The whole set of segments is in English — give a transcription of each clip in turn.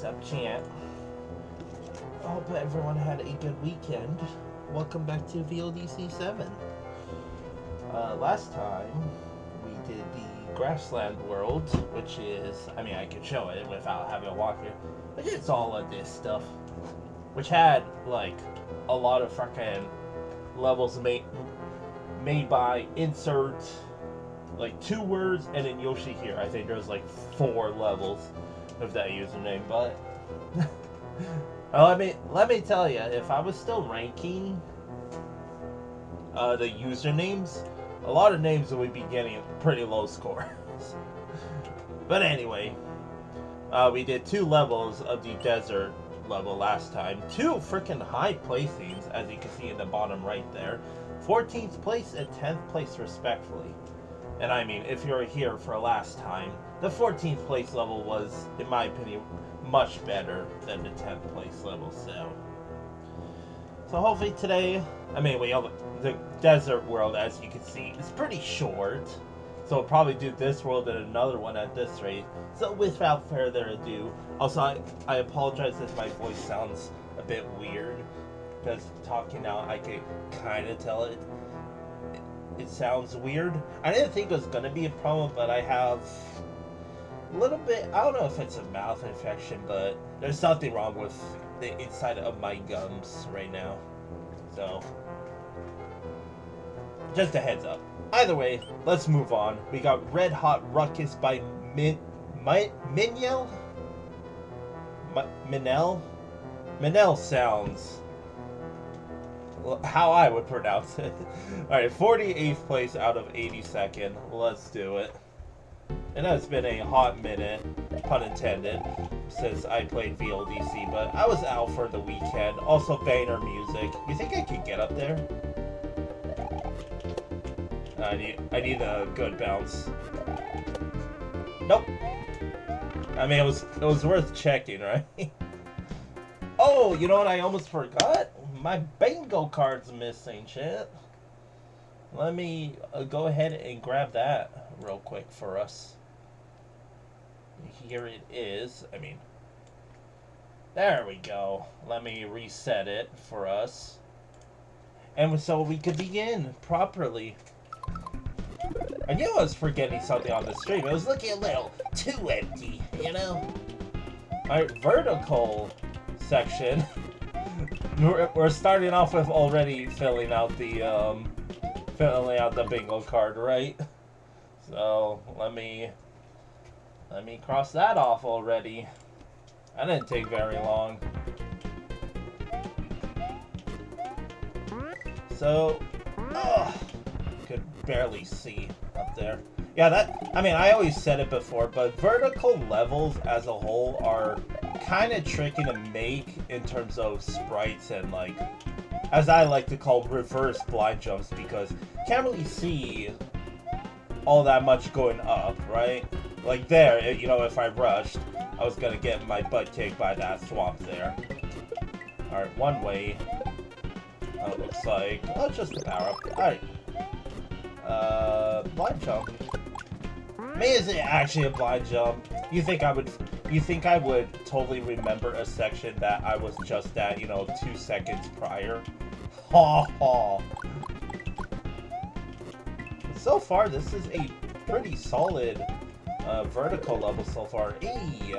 What's up, chat? I hope everyone had a good weekend. Welcome back to VLDC 7. Last time we did the Grassland World, which is, I mean, I could show it without having a walkthrough, but it's all of this stuff, which had like a lot of fucking levels made by insert like 2 words and then Yoshi here. I think there's like 4 levels of that username, but let me tell you, if I was still ranking the usernames, a lot of names would be getting pretty low scores. But anyway, we did 2 levels of the desert level last time. 2 freaking high placings, as you can see in the bottom right there. 14th place and 10th place respectfully. And I mean, if you're here for last time, the 14th place level was, in my opinion, much better than the 10th place level, so hopefully today, I mean, the desert world, as you can see, is pretty short, so we'll probably do this world and another one at this rate. So without further ado, also I apologize if my voice sounds a bit weird, because talking now I can kind of tell it sounds weird. I didn't think it was going to be a problem, but I have a little bit, I don't know if it's a mouth infection, but there's something wrong with the inside of my gums right now. So, just a heads up. Either way, let's move on. We got Red Hot Ruckus by Mineyl? Mineyl? Mineyl sounds how I would pronounce it. Alright, 48th place out of 82nd. Let's do it. And it's been a hot minute, pun intended, since I played VLDC, but I was out for the weekend. Also, banger music. You think I could get up there? I need a good bounce. Nope. I mean, it was worth checking, right? Oh, you know what I almost forgot? My bingo card's missing, shit. Let me go ahead and grab that real quick for us. Here it is. I mean, there we go. Let me reset it for us. And so we could begin properly. I knew I was forgetting something on the stream. It was looking a little too empty, you know? Alright, vertical section. We're starting off with already filling out the bingo card, right? So let me cross that off already. That didn't take very long. So, could barely see up there. Yeah, I mean, I always said it before, but vertical levels as a whole are kind of tricky to make in terms of sprites and, like, as I like to call, reverse blind jumps, because you can't really see all that much going up, right? Like there, you know, if I rushed, I was gonna get my butt kicked by that swamp there. Alright, one way. Oh, it looks like, oh, just a power up. Alright. Blind jump. Maybe is it actually a blind jump? You think I would totally remember a section that I was just at, you know, 2 seconds prior? Ha ha. So far, this is a pretty solid vertical level so far. Hey!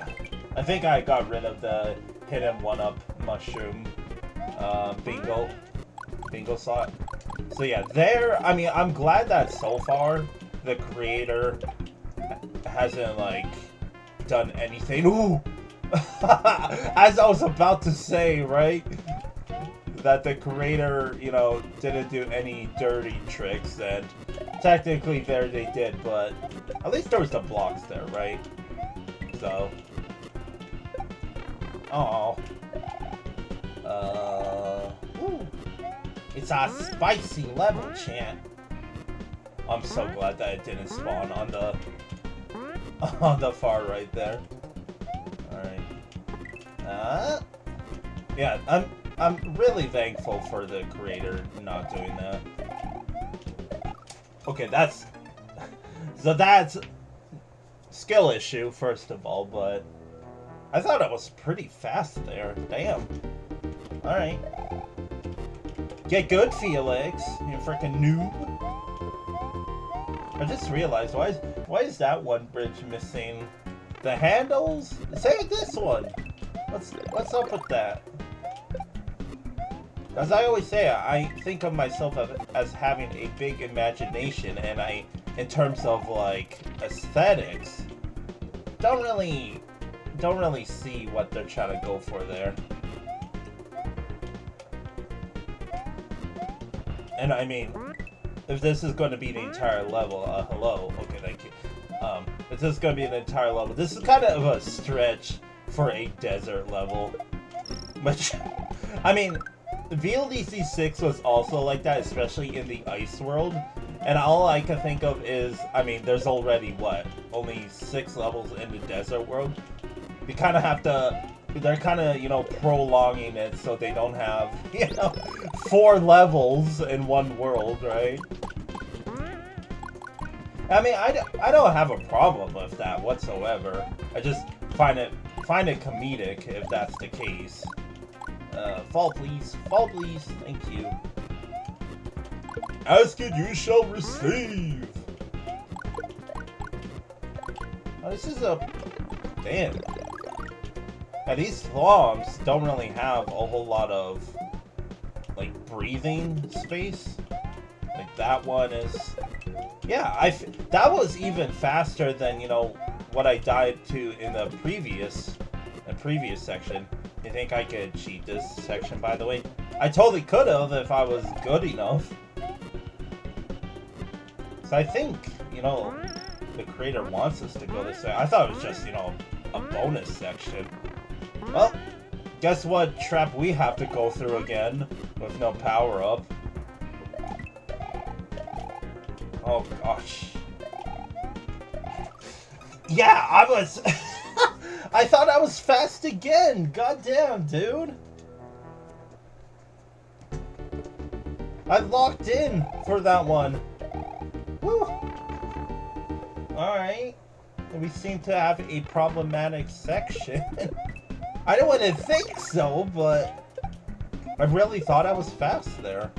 I think I got rid of the hidden 1-up mushroom bingo slot. So yeah, there, I mean, I'm glad that so far the creator hasn't, like, done anything. Ooh! As I was about to say, right? That the creator, you know, didn't do any dirty tricks, and technically there they did, but at least there was the blocks there, right? So, oh, ooh. It's a spicy level, chat. I'm so glad that it didn't spawn on the far right there. Alright. Yeah, I'm really thankful for the creator not doing that. Okay, that's skill issue, first of all, but I thought it was pretty fast there. Damn. Alright. Get good, Felix. You freaking noob. I just realized, why is that one bridge missing? The handles? Same with this one. What's up with that? As I always say, I think of myself as having a big imagination, and in terms of like aesthetics, don't really see what they're trying to go for there. And I mean, if this is going to be the entire level, hello, okay, thank you. If this is going to be an entire level, this is kind of a stretch for a desert level. Which, I mean, VLDC 6 was also like that, especially in the ice world. And all I can think of is, I mean, there's already, what, only 6 levels in the desert world? You kind of have to, they're kind of, you know, prolonging it so they don't have, you know, 4 levels in one world, right? I mean, I don't have a problem with that whatsoever. I just find it comedic if that's the case. Fall please, thank you. Ask it, you shall receive. Oh, this is a... Damn. Now, these thwomps don't really have a whole lot of, like, breathing space. Like, that one is... Yeah, that was even faster than, you know, what I died to in the previous section. You think I could cheat this section, by the way? I totally could have if I was good enough. So I think, you know, the creator wants us to go this way. I thought it was just, you know, a bonus section. Well, guess what trap we have to go through again with no power-up. Oh, gosh. Yeah, I was... I thought I was fast again! Goddamn, dude! I locked in for that one. Woo! Alright. We seem to have a problematic section. I don't want to think so, but... I really thought I was fast there.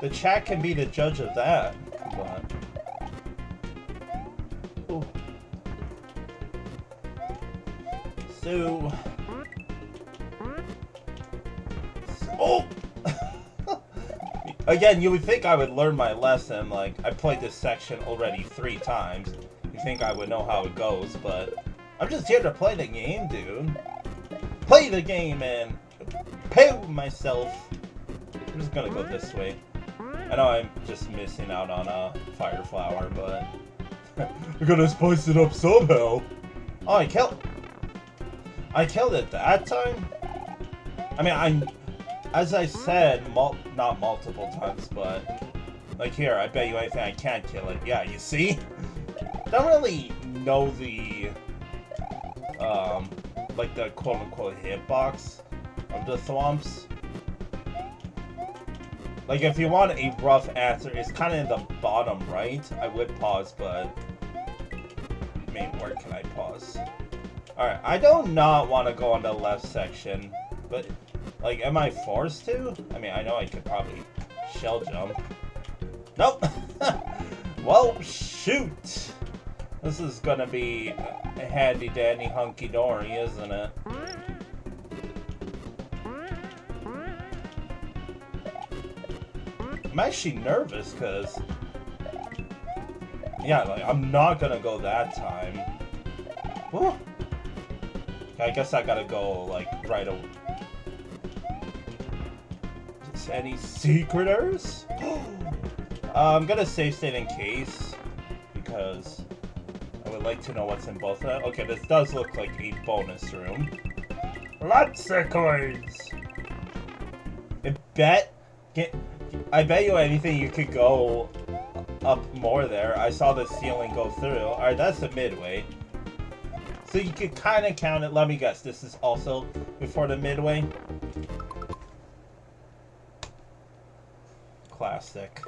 The chat can be the judge of that, but... Ooh. So... Oh! Again, you would think I would learn my lesson, like, I played this section already 3 times. You think I would know how it goes, but... I'm just here to play the game, dude. Play the game and... pay myself. I'm just gonna go this way. I know I'm just missing out on a fire flower, but... I gotta spice it up somehow. Oh, I killed it that time? I mean, as I said, not multiple times, but... Like here, I bet you anything I can't kill it. Yeah, you see? Don't really know the... like the quote-unquote hitbox of the thwomps. Like, if you want a rough answer, it's kind of in the bottom right. I would pause, but... I mean, where can I pause? Alright, I do not want to go on the left section. But, like, am I forced to? I mean, I know I could probably shell jump. Nope! Well, shoot! This is gonna be a handy-dandy hunky-dory, isn't it? I'm actually nervous, because... Yeah, like, I'm not gonna go that time. Woo. I guess I gotta go, like, right away. Is there any secreters? I'm gonna save state in case, because I would like to know what's in both of them. Okay, this does look like a bonus room. Lots of coins! I bet you anything you could go up more there. I saw the ceiling go through. Alright, that's the midway. So you could kind of count it. Let me guess, this is also before the midway? classic.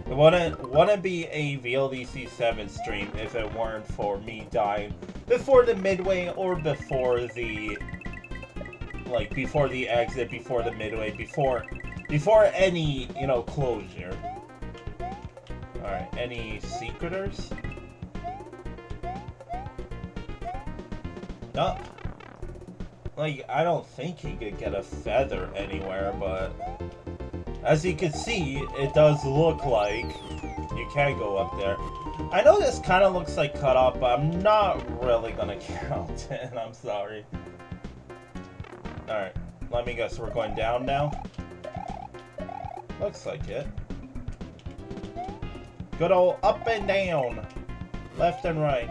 It wouldn't be a VLDC 7 stream if it weren't for me dying before the midway or before the before the exit, before the midway, before any, you know, closure. Alright, any secreters? No. Like, I don't think he could get a feather anywhere, but as you can see, it does look like you can go up there. I know this kind of looks like cut off, but I'm not really gonna count it. I'm sorry. Alright, let me guess, we're going down now? Looks like it. Good old up and down. Left and right.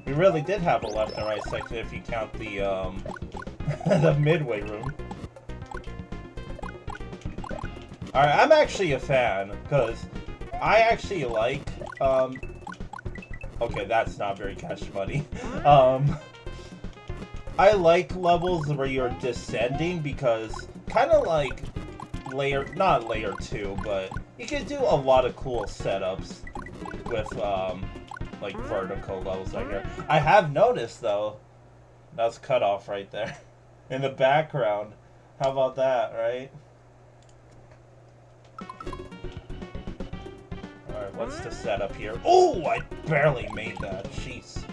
We really did have a left and right section if you count the, the midway room. Alright, I'm actually a fan, because I actually like, okay, that's not very cash money. I like levels where you're descending because kind of like not layer 2, but you can do a lot of cool setups with like vertical levels like here. I have noticed though, that's cut off right there in the background. How about that, right? Alright, what's the setup here? Oh, I barely made that. Jeez.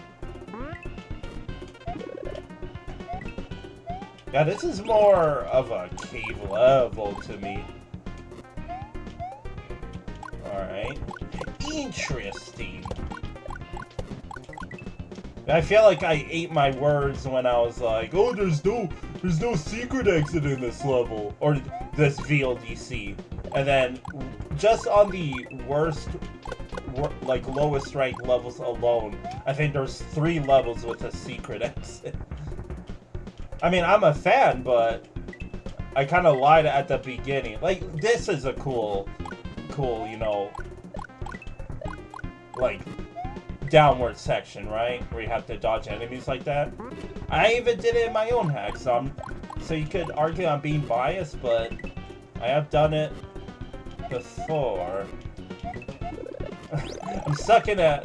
Yeah, this is more of a cave level to me. Alright. Interesting. I feel like I ate my words when I was like, oh, there's no secret exit in this level. Or this VLDC. And then, just on the worst, like, lowest ranked levels alone, I think there's 3 levels with a secret exit. I mean, I'm a fan, but I kind of lied at the beginning. Like, this is a cool, you know, like, downward section, right? Where you have to dodge enemies like that. I even did it in my own hack, so you could argue I'm being biased, but I have done it before. I'm sucking at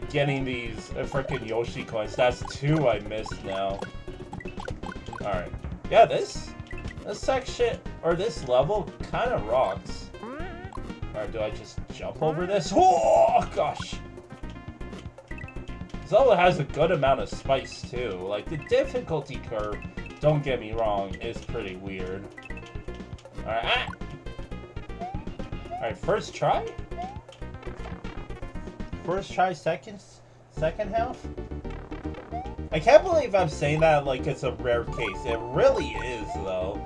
getting these freaking Yoshi coins. That's 2 I missed now. Alright. Yeah, this section, or this level, kind of rocks. Alright, do I just jump over this? Oh, gosh! This level has a good amount of spice, too. Like, the difficulty curve, don't get me wrong, is pretty weird. Alright, Alright, first try? First try, second half? I can't believe I'm saying that like it's a rare case. It really is, though.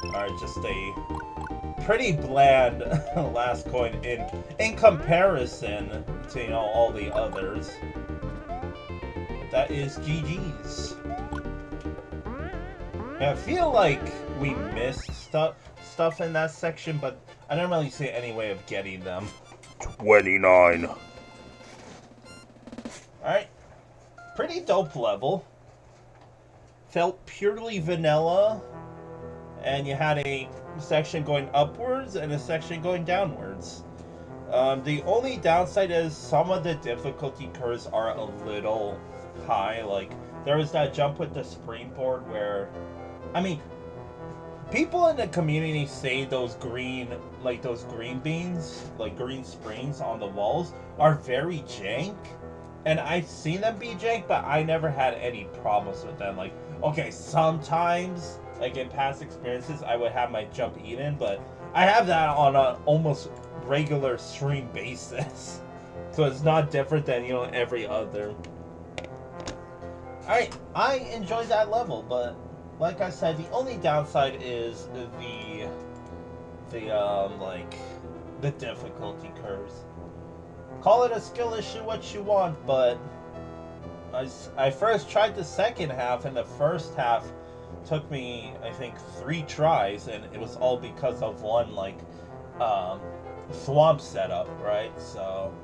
Alright, just a pretty bland last coin in comparison to, you know, all the others. That is GG's. Yeah, I feel like we missed stuff in that section, but I didn't really see any way of getting them. 29. Alright. Pretty dope level. Felt purely vanilla. And you had a section going upwards and a section going downwards. The only downside is some of the difficulty curves are a little high. Like, there was that jump with the springboard where... I mean, people in the community say those green beans, like green springs on the walls, are very jank. And I've seen them be jank, but I never had any problems with them. Like, okay, sometimes, like in past experiences, I would have my jump eaten, but I have that on an almost regular stream basis. So it's not different than, you know, every other. Alright, I enjoyed that level, but like I said, the only downside is the difficulty curves. Call it a skill issue what you want, but I first tried the second half, and the first half took me, I think, 3 tries, and it was all because of one, like, swamp setup, right? So...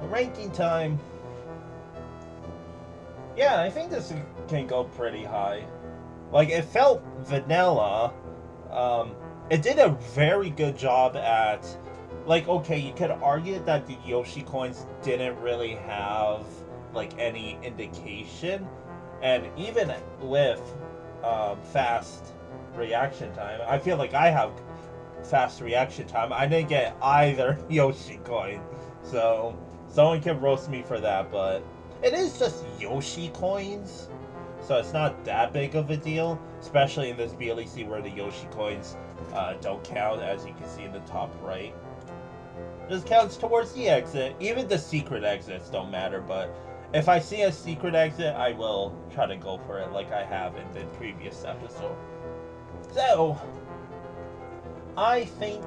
ranking time. Yeah, I think this can go pretty high. Like, it felt vanilla. It did a very good job at, like, okay, you could argue that the Yoshi coins didn't really have, like, any indication. And even with fast reaction time, I feel like I have fast reaction time. I didn't get either Yoshi coin. So, someone can roast me for that, but it is just Yoshi coins. So it's not that big of a deal, especially in this BLEC where the Yoshi coins don't count, as you can see in the top right. This counts towards the exit. Even the secret exits don't matter, but if I see a secret exit, I will try to go for it like I have in the previous episode. So, I think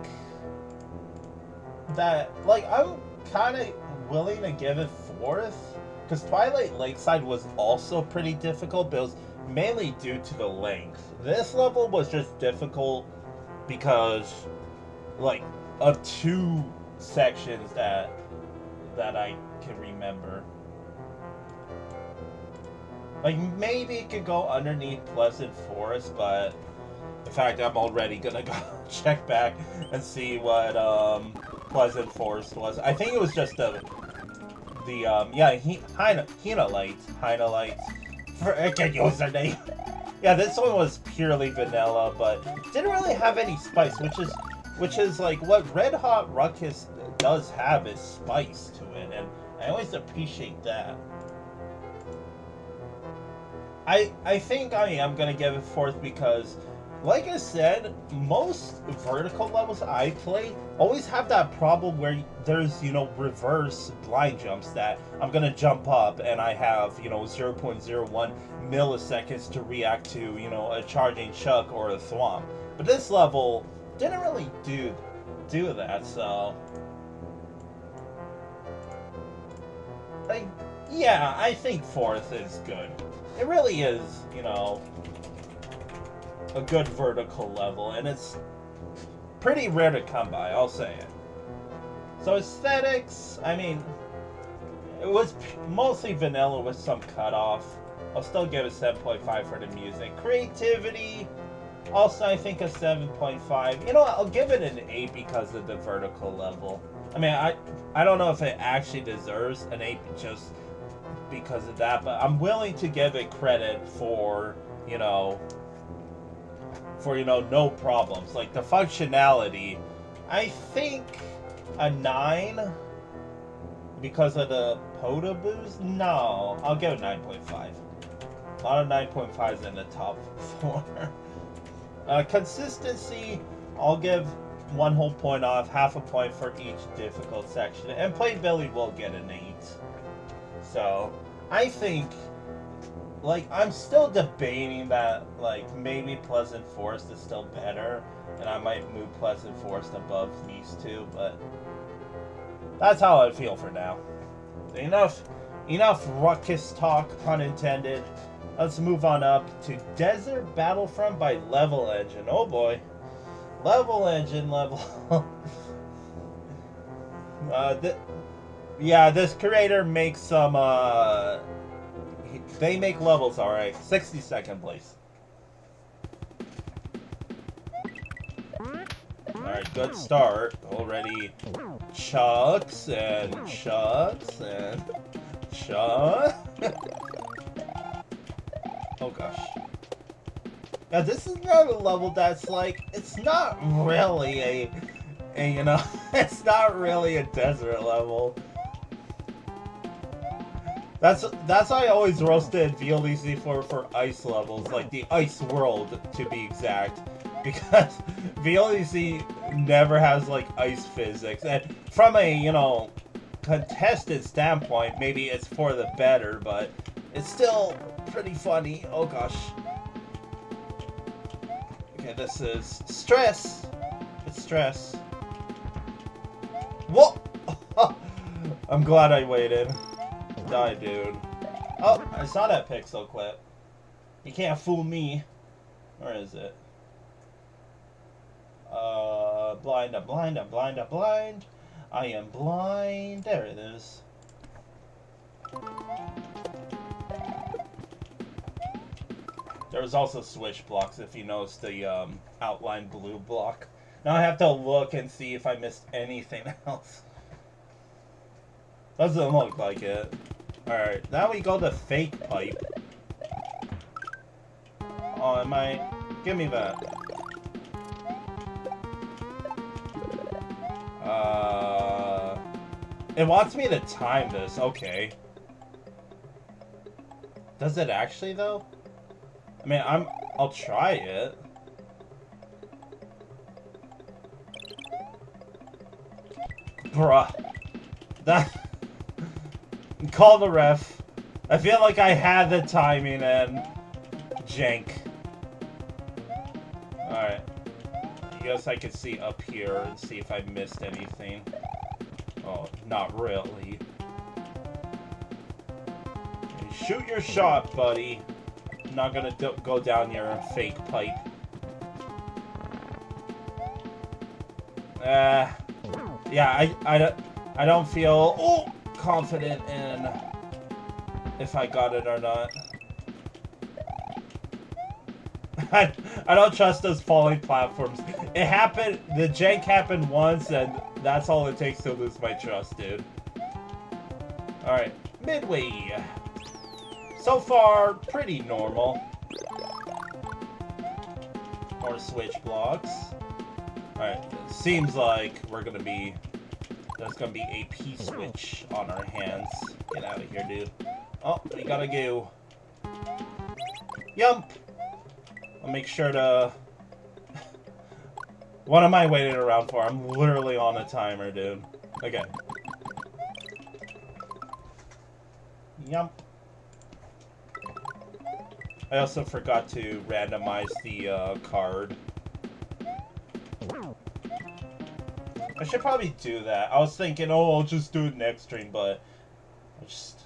that, like, I'm kind of willing to give it 4th, because Twilight Lakeside was also pretty difficult, but it was mainly due to the length. This level was just difficult because, like, of 2 sections that I can remember. Like, maybe it could go underneath Pleasant Forest, but in fact, I'm already gonna go check back and see what Pleasant Forest was. I think it was just the Hinalight. Forget username. Yeah, this one was purely vanilla, but didn't really have any spice, which is like what Red Hot Ruckus does have is spice to it, and I always appreciate that. I think I am gonna give it 4th because, like I said, most vertical levels I play always have that problem where there's, you know, reverse blind jumps that I'm gonna jump up and I have, you know, 0.01 milliseconds to react to, you know, a charging Chuck or a Thwomp. But this level didn't really do that, so... Like, yeah, I think 4th is good. It really is, you know, a good vertical level, and it's pretty rare to come by, I'll say it. So aesthetics, I mean, it was mostly vanilla with some cutoff. I'll still give it 7.5 for the music. Creativity, also I think a 7.5. You know what, I'll give it an 8 because of the vertical level. I mean, I don't know if it actually deserves an 8 just because of that, but I'm willing to give it credit for, you know, no problems. Like the functionality, I think a 9 because of the POTA boost. No, I'll give it 9.5. A lot of 9.5s in the top 4. Consistency, I'll give 1 whole point off, half a point for each difficult section, and playability will get an 8. So I think, like, I'm still debating that, like, maybe Pleasant Forest is still better, and I might move Pleasant Forest above these 2, but that's how I feel for now. Enough ruckus talk, pun intended. Let's move on up to Desert Battlefront by levelengine. Oh boy. levelengine. Yeah, this creator makes some, they make levels, alright. 62nd place. Alright, good start. Already chucks and chucks and chucks. Oh gosh. Yeah, this is not a level that's like, it's not really a you know, it's not really a desert level. That's why I always roasted VLEC for ice levels, like the ice world to be exact, because VLEC never has like ice physics, and from a, you know, contested standpoint, maybe it's for the better, but it's still pretty funny. Oh gosh. Okay, this is stress. It's stress. Whoa! I'm glad I waited. Die, dude. Oh, I saw that pixel clip. You can't fool me. Where is it? Blind, I'm blind, I'm blind, I'm blind. I am blind. There it is. There was also switch blocks, if you noticed the outline blue block. Now I have to look and see if I missed anything else. Doesn't look like it. Alright, now we go to fake pipe. Oh, am I... Give me that. It wants me to time this. Okay. Does it actually, though? I mean, I'll try it. Bruh. That... Call the ref. I feel like I had the timing and... jank. Alright. I guess I could see up here and see if I missed anything. Oh, not really. Shoot your shot, buddy. I'm not gonna go down your fake pipe. Yeah, I don't feel confident in if I got it or not. I don't trust those falling platforms. It happened, the jank happened once, and that's all it takes to lose my trust, dude. Alright, midway. So far, pretty normal. More switch blocks. Alright, seems like there's gonna be a P-switch on our hands. Get out of here, dude. Oh, we gotta go. Yump! I'll make sure to... What am I waiting around for? I'm literally on a timer, dude. Okay. Yump. I also forgot to randomize the card. I should probably do that. I was thinking, oh, I'll just do it next stream, but I'll just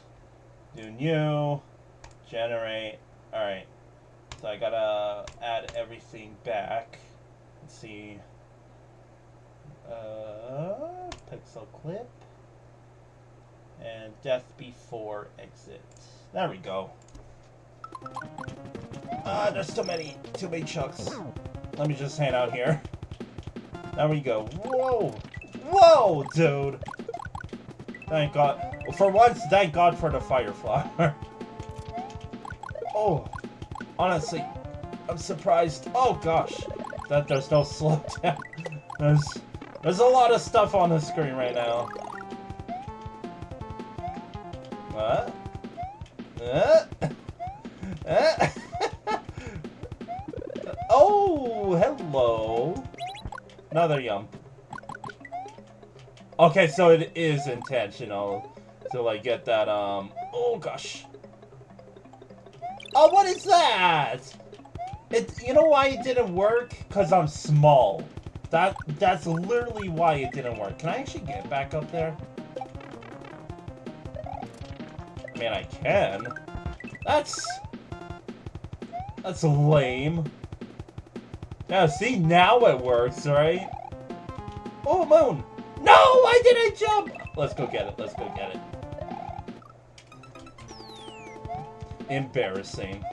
do new, generate. Alright. So I gotta add everything back. Let's see. Pixel clip. And death before exit. There we go. There's too many chunks. Let me just hang out here. There we go. Whoa! Whoa, dude! Thank God. For once, thank God for the fire flower. Oh. Honestly, I'm surprised. Oh gosh, that there's no slowdown. There's a lot of stuff on the screen right now. What? Oh, hello. Another yump. Okay, so it is intentional to like get that. Oh gosh. Oh, what is that? You know why it didn't work? Because I'm small. That's literally why it didn't work. Can I actually get back up there? I mean, I can. That's lame. Yeah, see, now it works, right? Oh, moon! No, I didn't jump! Let's go get it. Let's go get it. Embarrassing.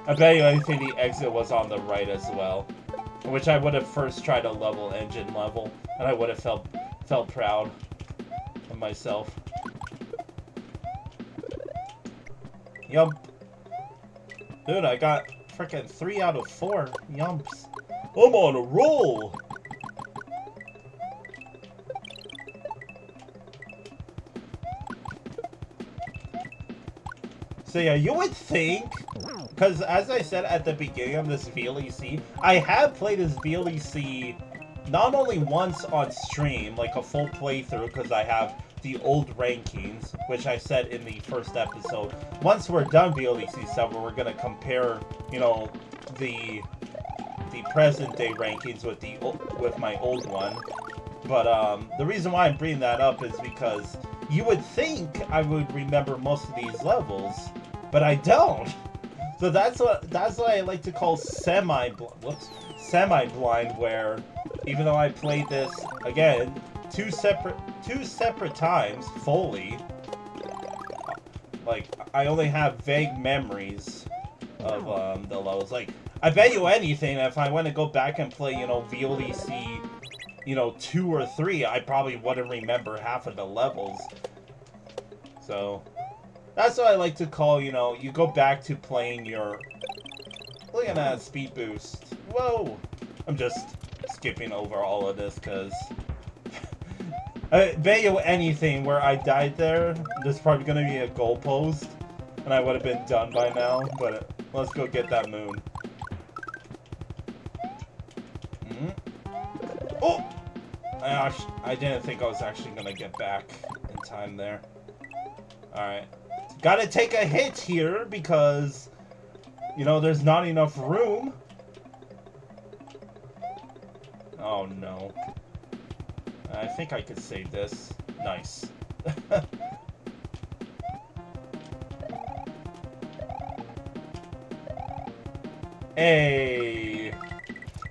I bet you anything the exit was on the right as well. Which I would have first tried a level engine level. And I would have felt proud of myself. Yump. Dude, I got frickin' 3 out of 4 yumps. I'm on a roll! So yeah, you would think, because as I said at the beginning of this VLEC, I have played this VLEC not only once on stream, like a full playthrough, because I have the old rankings, which I said in the first episode. Once we're done VLEC 7, we're going to compare, you know, the present day rankings with my old one. But the reason why I'm bringing that up is because you would think I would remember most of these levels, but I don't. So that's what I like to call semi-blind, where even though I played this again two separate times fully, like I only have vague memories of the levels. Like, I bet you anything, if I want to go back and play, you know, VLDC, you know, 2 or 3, I probably wouldn't remember half of the levels. So, that's what I like to call, you know, you go back to playing your... Look at that speed boost. Whoa! I'm just skipping over all of this because I bet you anything where I died there's probably going to be a goalpost and I would have been done by now, but let's go get that moon. Oh! I didn't think I was actually going to get back in time there. Alright. Gotta take a hit here because, you know, there's not enough room. Oh no. I think I could save this. Nice. Hey.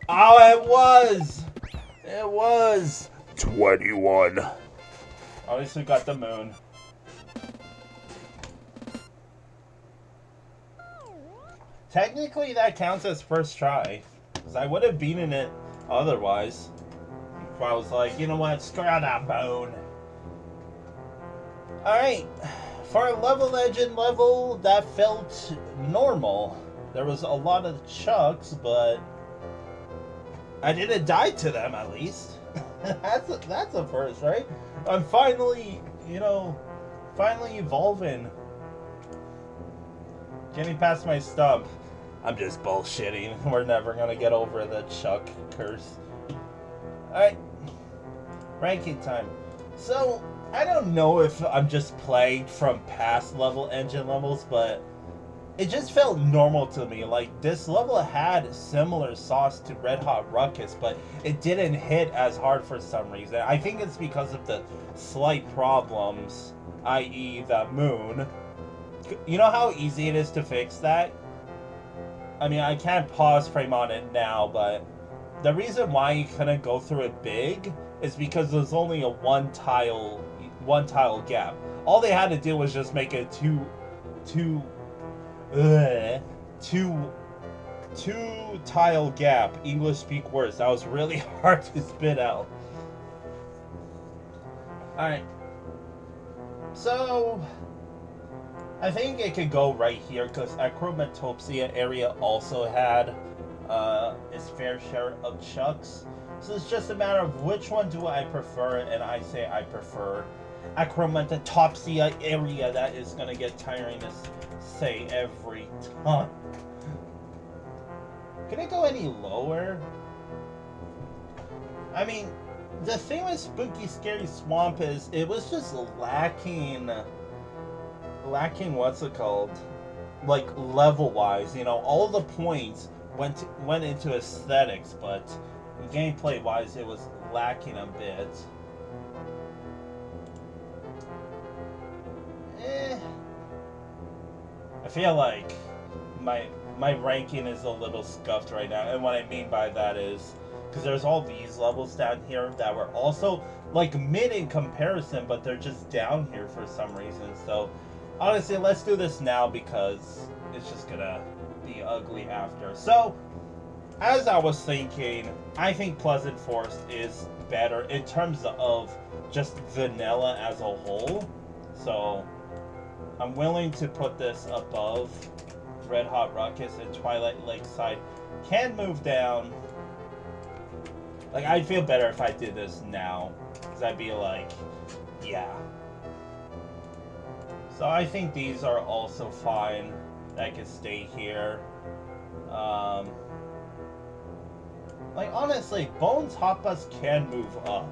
Oh, it was! It was 21. At least we got the moon. Technically, that counts as first try. Because I would have beaten it otherwise. If I was like, you know what, screw that bone. Alright. For a level legend level, that felt normal. There was a lot of chucks, but I didn't die to them, at least. That's a first, right? I'm finally, you know, finally evolving. Getting past my stump. I'm just bullshitting. We're never gonna get over the Chuck curse. Alright. Ranking time. So, I don't know if I'm just plagued from past level engine levels, but it just felt normal to me. Like, this level had similar sauce to Red Hot Ruckus, but it didn't hit as hard for some reason. I think it's because of the slight problems, i.e. the moon. You know how easy it is to fix that? I mean, I can't pause frame on it now, but the reason why you couldn't go through it big is because there's only a one tile gap. All they had to do was just make it two tile gap. English speak words. That was really hard to spit out. Alright. So I think it could go right here because Acromatopsia area also had its fair share of chucks. So it's just a matter of which one do I prefer, and I say I prefer Acromatopsia area. That is going to get tiring to say every time. Can it go any lower? I mean, the thing with Spooky Scary Swamp is it was just lacking what's it called, like level wise, you know, all the points went into aesthetics, but gameplay wise it was lacking a bit. I feel like my ranking is a little scuffed right now, and what I mean by that is because there's all these levels down here that were also like mid in comparison, but they're just down here for some reason. So honestly, let's do this now because it's just gonna be ugly after. So, as I was thinking, I think Pleasant Forest is better in terms of just vanilla as a whole. So, I'm willing to put this above Red Hot Ruckus, and Twilight Lakeside can move down. Like, I'd feel better if I did this now, because I'd be like, yeah. So I think these are also fine. That can stay here. Like, honestly, Bones Hot Bus can move up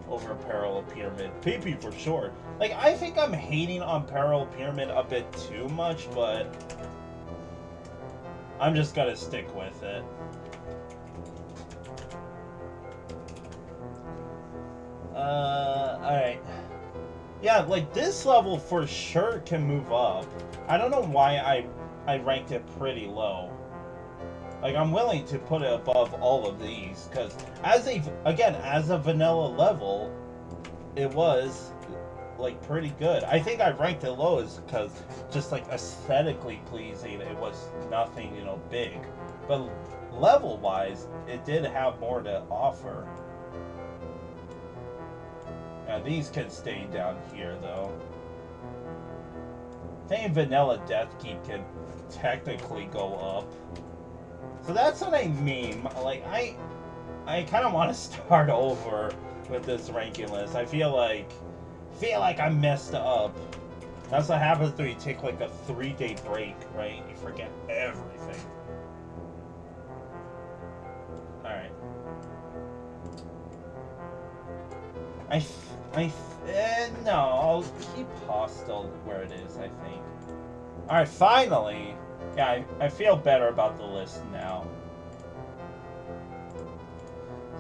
over Parallel Pyramid. PP for sure. Like, I think I'm hating on Parallel Pyramid a bit too much, but I'm just gonna stick with it. Alright. Yeah, like, this level for sure can move up. I don't know why I ranked it pretty low. Like, I'm willing to put it above all of these, because as a vanilla level, it was like pretty good. I think I ranked it low is because just like aesthetically pleasing, it was nothing, you know, big. But level wise, it did have more to offer. Now these can stay down here though. I think Vanilla Deathkeep can technically go up. So that's what I mean. Like I kind of want to start over with this ranking list. I feel like I messed up. That's what happens when you take like a 3-day break, right? You forget everything. Alright. No, I'll keep Hostile where it is, I think. Alright, finally! Yeah, I feel better about the list now.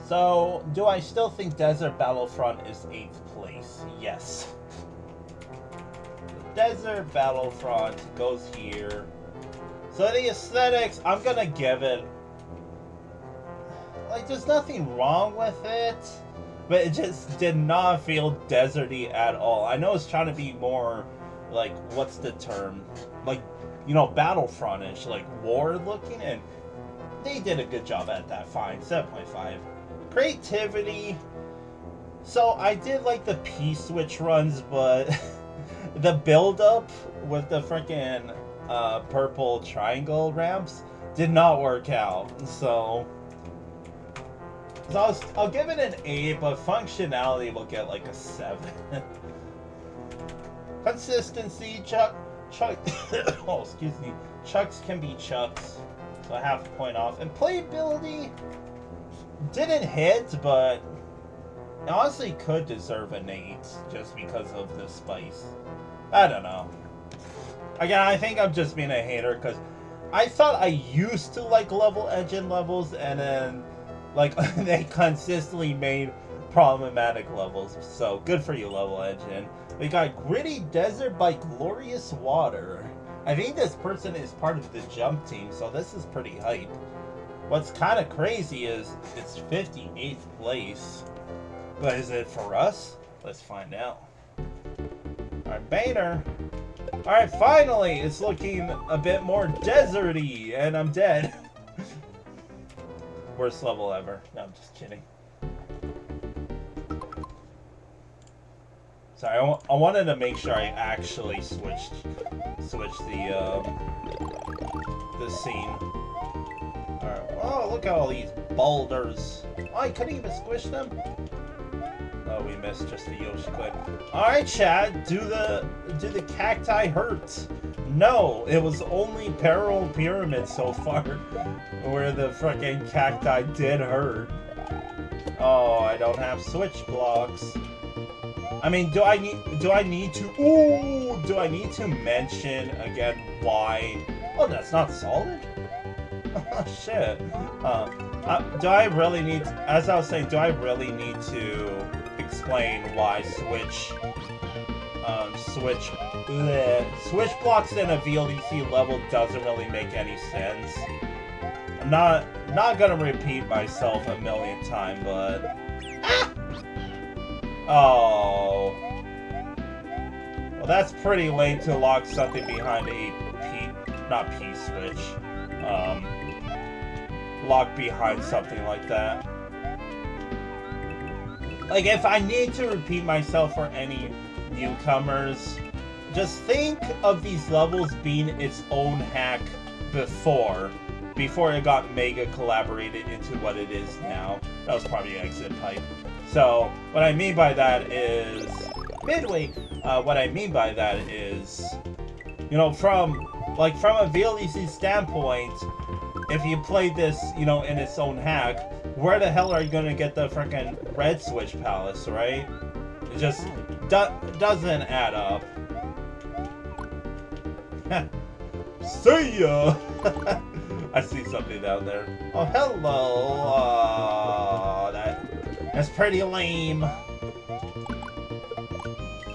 So, do I still think Desert Battlefront is 8th place? Yes. Desert Battlefront goes here. So the aesthetics, I'm gonna give it... Like, there's nothing wrong with it, but it just did not feel deserty at all. I know it's trying to be more, like, what's the term? Like, you know, Battlefront-ish, like, war-looking, and they did a good job at that. Fine, 7.5. Creativity. So, I did like the P-switch runs, but the build-up with the freaking purple triangle ramps did not work out. So I'll give it an 8, but functionality will get like a 7. Consistency, oh, excuse me. Chucks can be chucks, so a half a point off. And playability didn't hit, but it honestly could deserve an 8 just because of the spice. I don't know. Again, I think I'm just being a hater because I thought I used to like level engine levels, and then like they consistently made problematic levels. So good for you, level engine. We got Gritty Desert by GloriousWater. I think this person is part of the jump team, so this is pretty hype. What's kind of crazy is it's 58th place. But is it for us? Let's find out. Alright, Boehner. Alright, finally! It's looking a bit more deserty, and I'm dead. Worst level ever. No, I'm just kidding. Sorry, I wanted to make sure I actually switched the scene. Alright, oh, look at all these boulders. Oh, I couldn't even squish them? Oh, we missed just the Yoshi clip. Alright, Chad, do the cacti hurt? No, it was only Peril Pyramid so far where the frickin' cacti did hurt. Oh, I don't have switch blocks. I mean, do I need to mention again why? Oh, that's not solid? Oh, shit. Do I really need, as I was saying, do I really need to explain why switch blocks in a VLDC level doesn't really make any sense? I'm not gonna repeat myself a million times, but oh, well, that's pretty lame to lock something behind a P switch. Lock behind something like that. Like, if I need to repeat myself for any newcomers, just think of these levels being its own hack before it got mega collaborated into what it is now. That was probably an exit pipe. So, what I mean by that is, what I mean by that is, you know, from a VLDC standpoint, if you play this, you know, in its own hack, where the hell are you gonna get the frickin' red switch palace, right? It just doesn't add up. See ya! I see something down there. Oh, hello! That's pretty lame.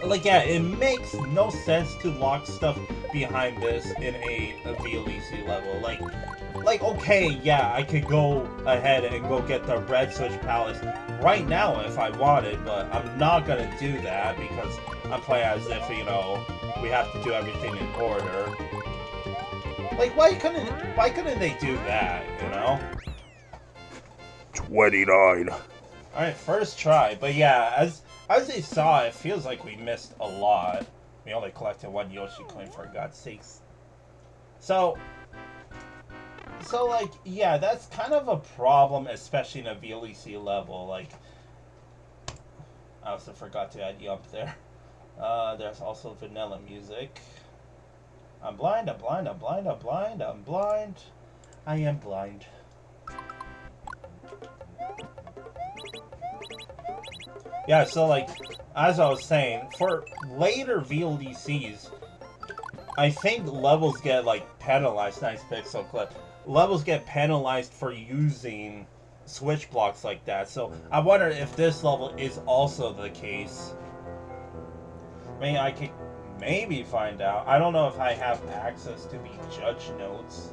Like, yeah, it makes no sense to lock stuff behind this in a VLEC level. Like, okay, yeah, I could go ahead and go get the red switch palace right now if I wanted, but I'm not gonna do that because I'm playing as if, you know, we have to do everything in order. Like, why couldn't they do that, you know? 29. Alright, first try. But yeah, as they saw, it feels like we missed a lot. We only collected one Yoshi coin, for God's sakes. So like, yeah, that's kind of a problem, especially in a VLEC level. Like, I also forgot to add Yump there. There's also vanilla music. I'm blind, I'm blind, I'm blind, I'm blind, I'm blind. I am blind. Yeah, so like, as I was saying, for later VLDCs, I think levels get like penalized. Nice pixel clip. Levels get penalized for using switch blocks like that. So I wonder if this level is also the case. I mean, I could maybe find out. I don't know if I have access to the judge notes.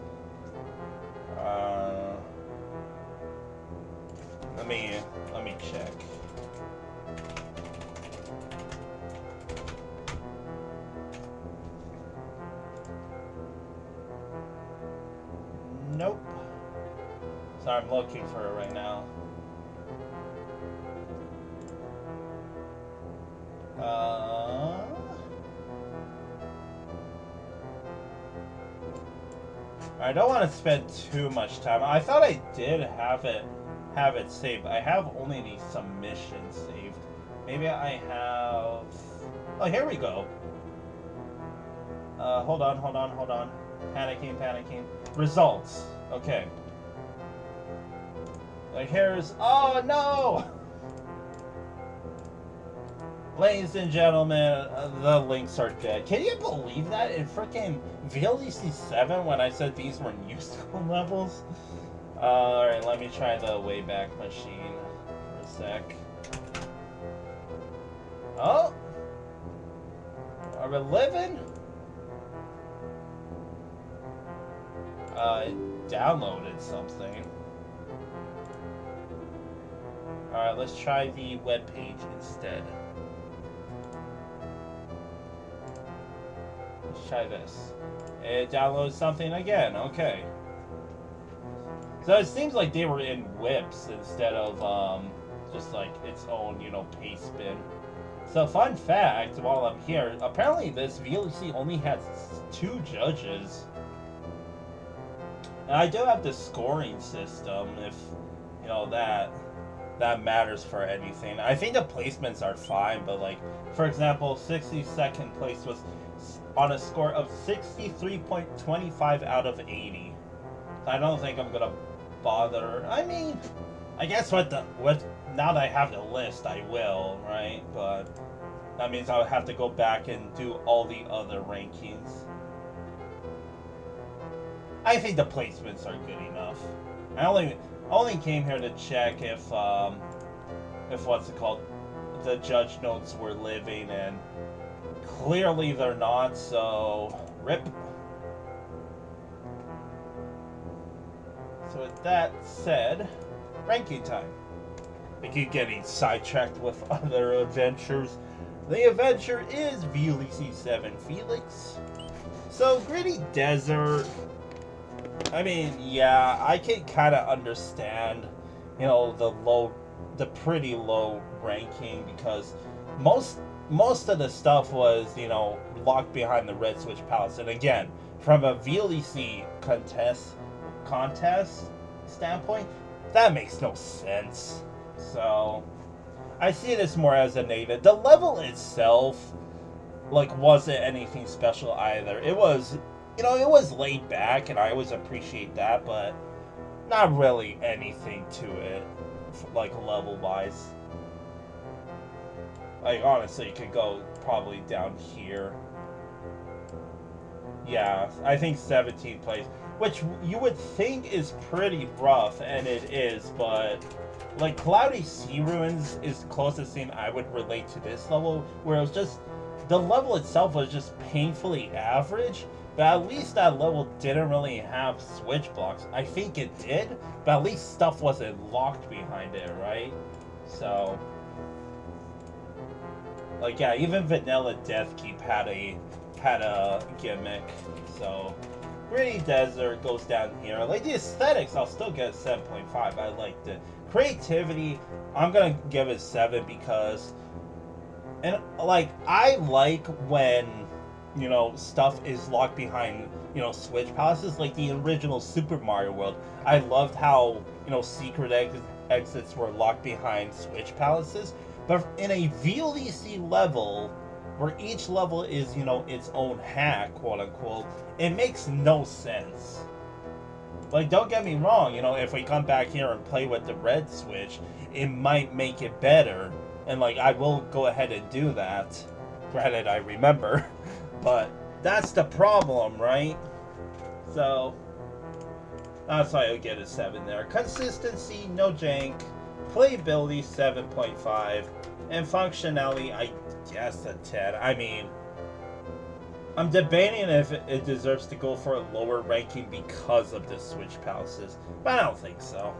Let me check. Nope. So I'm looking for it right now. I don't want to spend too much time. I thought I did have it saved. I have only the submission saved. Maybe I have... Oh, here we go. Hold on. Panicking. Results. Okay. Like, here's... Oh, no! Ladies and gentlemen, the links are dead. Can you believe that? In frickin' VLDC 7 when I said these were musical levels? Alright, let me try the Wayback Machine for a sec. Oh! Are we living? It downloaded something. Alright, let's try the webpage instead. Let's try this. It downloads something again, okay. So it seems like they were in whips instead of, just like its own, you know, paste bin. So fun fact, while I'm here, apparently this VLC only has 2 judges. And I do have the scoring system, if, you know, that matters for anything. I think the placements are fine, but like, for example, 62nd place was on a score of 63.25 out of 80. So I don't think I'm gonna bother. I mean, I guess with now that I have the list, I will, right? But that means I'll have to go back and do all the other rankings. I think the placements are good enough. I only came here to check if what's it called, the judge notes were living, and clearly they're not, so rip. So with that said, ranking time. I keep getting sidetracked with other adventures. The adventure is VLC 7 Felix. So Gritty Desert, I mean, yeah, I can kind of understand, you know, the pretty low ranking, because most of the stuff was, you know, locked behind the red switch palace. And again, from a VLEC contest standpoint, that makes no sense. So I see this more as a negative. The level itself, like, wasn't anything special either. It was, you know, it was laid back, and I always appreciate that, but not really anything to it, like, level-wise. Like, honestly, it could go probably down here. Yeah, I think 17th place, which you would think is pretty rough, and it is, but like, Cloudy Sea Ruins is the closest thing I would relate to this level, where it was just, the level itself was just painfully average, but at least that level didn't really have switch blocks. I think it did, but at least stuff wasn't locked behind it, right? So Like, yeah, even Vanilla Deathkeep had a gimmick. So, Gritty Desert goes down here. Like, the aesthetics, I'll still get a 7.5. I like the creativity. I'm gonna give it 7 because, and like, I like when, you know, stuff is locked behind, you know, switch palaces. Like the original Super Mario World, I loved how, you know, secret exits were locked behind switch palaces. But in a VLEC level, where each level is, you know, its own hack, quote unquote, it makes no sense. Like, don't get me wrong, you know, if we come back here and play with the red switch, it might make it better. And, like, I will go ahead and do that. Granted, I remember. But that's the problem, right? So, that's why I would get a 7 there. Consistency, no jank. Playability, 7.5. And functionality, I guess a 10. I mean, I'm debating if it deserves to go for a lower ranking because of the switch palaces, but I don't think so.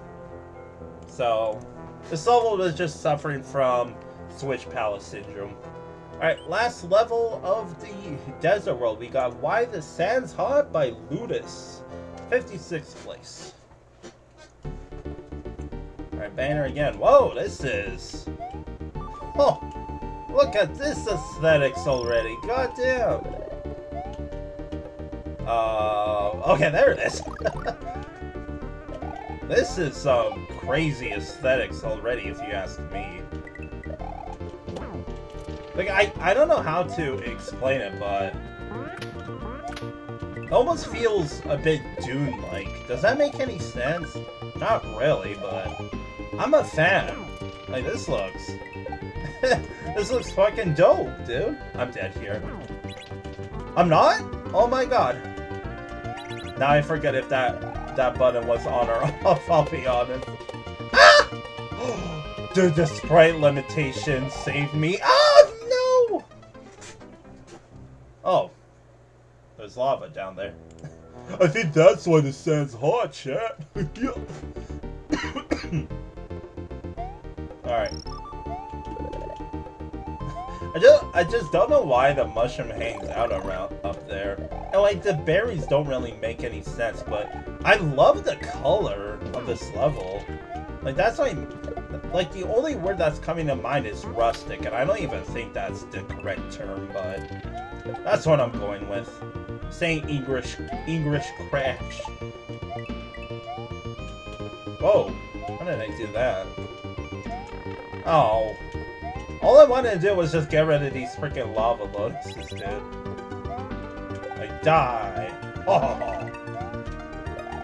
So, this level was just suffering from switch palace syndrome. Alright, last level of the desert world. We got Why the Sand's Hot by Ludus. 56th place. Alright, banner again. Whoa, this is... Oh, look at this aesthetics already. Goddamn. Okay, there it is. This is some crazy aesthetics already, if you ask me. Like, I don't know how to explain it, but it almost feels a bit Dune-like. Does that make any sense? Not really, but I'm a fan. Like, this looks... this looks fucking dope, dude. I'm dead here. I'm not? Oh my god. Now I forget if that button was on or off, I'll be honest. Ah! Dude, the sprite limitation saved me. Oh, no! Oh. There's lava down there. I think that's why the sand's hot, chat. Alright. I just don't know why the mushroom hangs out around up there. And like the berries don't really make any sense, but I love the color of this level. Like that's why, like the only word that's coming to mind is rustic, and I don't even think that's the correct term, but that's what I'm going with. Saying English crash. Whoa, how did I do that? Oh. All I wanted to do was just get rid of these freaking lava lotuses, dude. Like, die. Oh.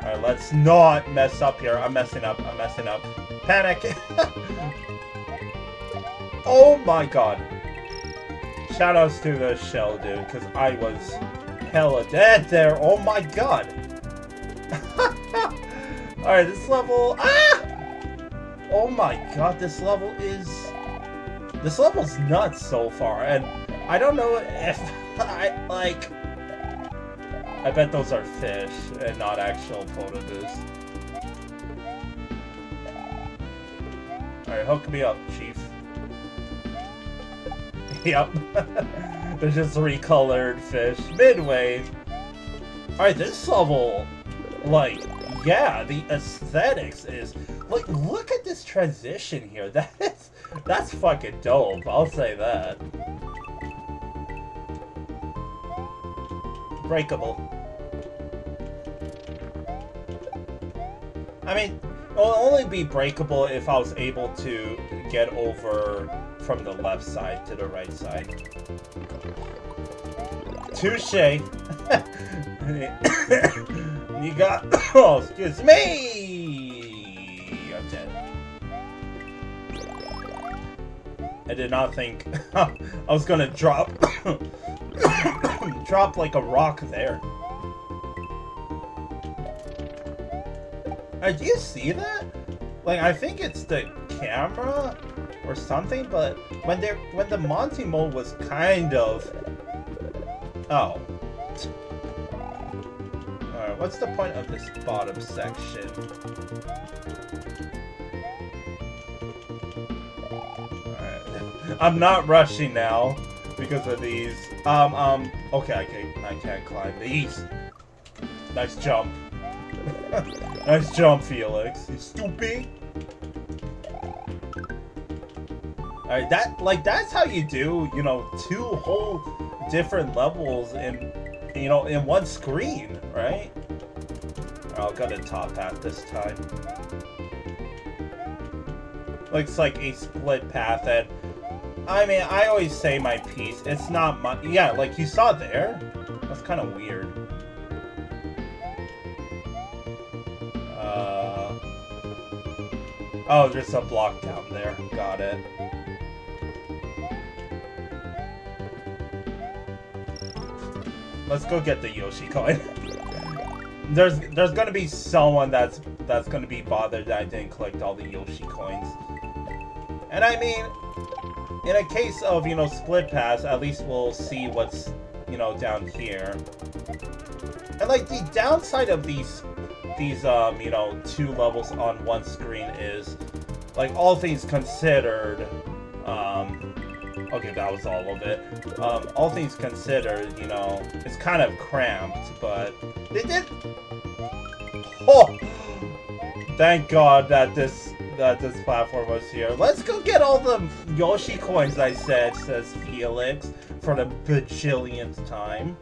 Alright, let's not mess up here. I'm messing up. Panic. Oh my god. Shoutouts to the shell, dude, because I was hella dead there. Oh my god. Alright, this level... Ah! Oh my god, this level's nuts so far, and I don't know if I bet those are fish and not actual photoboos. Alright, hook me up, chief. Yep. They're just recolored fish. Midway. Alright, this level, like, yeah, the aesthetics is... Like, look at this transition here. That's fucking dope. I'll say that. Breakable. I mean, it'll only be breakable if I was able to get over from the left side to the right side. Touché. You got... Oh, excuse me! I'm dead. I did not think I was gonna drop... drop like a rock there. Do you see that? Like, I think it's the camera or something, but when the Monty mode was kind of... Oh. Alright, what's the point of this bottom section? Alright. I'm not rushing now because of these. Okay, I can't climb these. Nice jump. Nice jump, Felix. You stupid. Alright, that's how you do, you know, 2 whole different levels in, you know, in one screen, right? I'll go to top path this time. Looks like a split path, and I mean, I always say my piece. It's not my... Yeah, like you saw there. That's kind of weird. Oh, there's a block down there. Got it. Let's go get the Yoshi coin. There's gonna be someone that's gonna be bothered that I didn't collect all the Yoshi coins. And I mean, in a case of, you know, split pass, at least we'll see what's, you know, down here. And like the downside of these you know, 2 levels on one screen is, like, all things considered, okay, that was all of it. All things considered, you know, it's kind of cramped, but they did. Oh, thank God that this platform was here. Let's go get all the Yoshi coins, I said, says Felix, for the bajillionth time.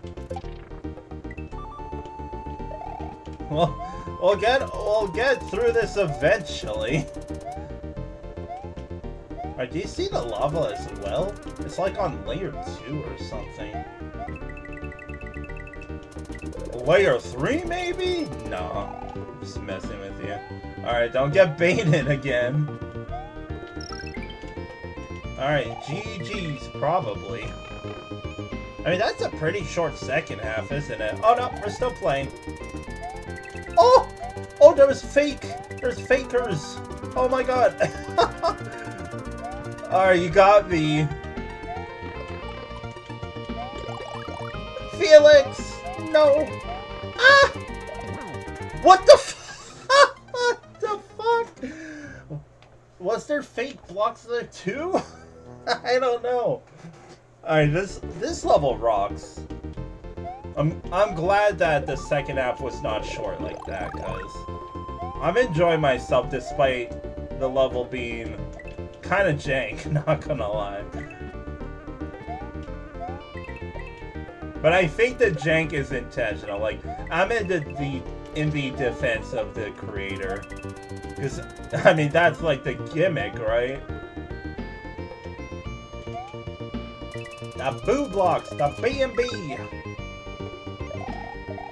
Well, we'll get through this eventually. Alright, do you see the lava as well? It's like on layer 2 or something. Layer 3 maybe? No, just messing with you. Alright, don't get baited again. Alright, GG's probably. I mean, that's a pretty short second half, isn't it? Oh no, we're still playing. Oh! Oh, there was fake! There's fakers! Oh my god! Alright, you got me. Felix! No! Ah! What the what the fuck? Was there fake blocks there too? I don't know. Alright, this level rocks. I'm glad that the second half was not short like that, because I'm enjoying myself despite the level being kind of jank, not gonna lie. But I think the jank is intentional. Like, I'm in the defense of the creator, because I mean that's like the gimmick, right? The boo blocks, the B&B.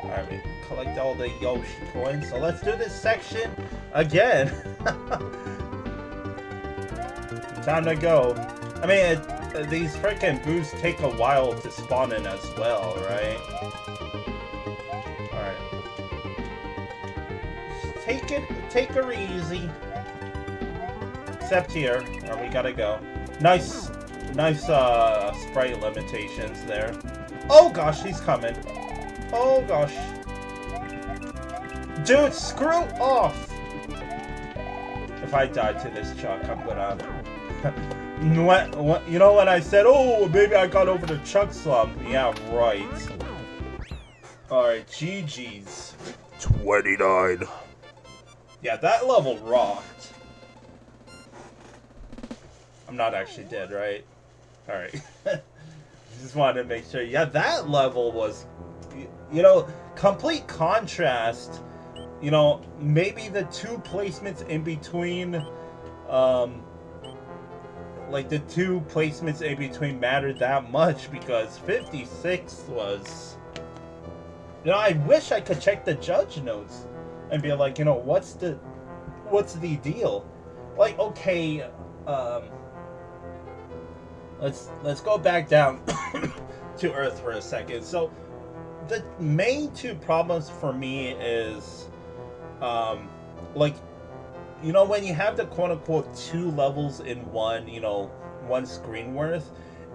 Alright, we collect all the Yoshi coins, so let's do this section again. Time to go. I mean, these freaking boos take a while to spawn in as well, right? Alright. Take her easy. Except here, where we gotta go. Nice sprite limitations there. Oh gosh, he's coming. Oh gosh. Dude, screw off! If I die to this chuck, I'm gonna... what, you know when I said, oh, maybe I got over the chuck slump? Yeah, right. Alright, GG's. 29. Yeah, that level rocked. I'm not actually dead, right? Alright. Just wanted to make sure. Yeah, that level was, you know, complete contrast. You know, maybe the 2 placements in between, like the 2 placements in between mattered that much, because 56 was, you know, I wish I could check the judge notes and be like, you know, what's the deal? Like, okay, let's go back down to Earth for a second. So the main 2 problems for me is, like, you know, when you have the quote-unquote 2 levels in one, you know, one screen worth,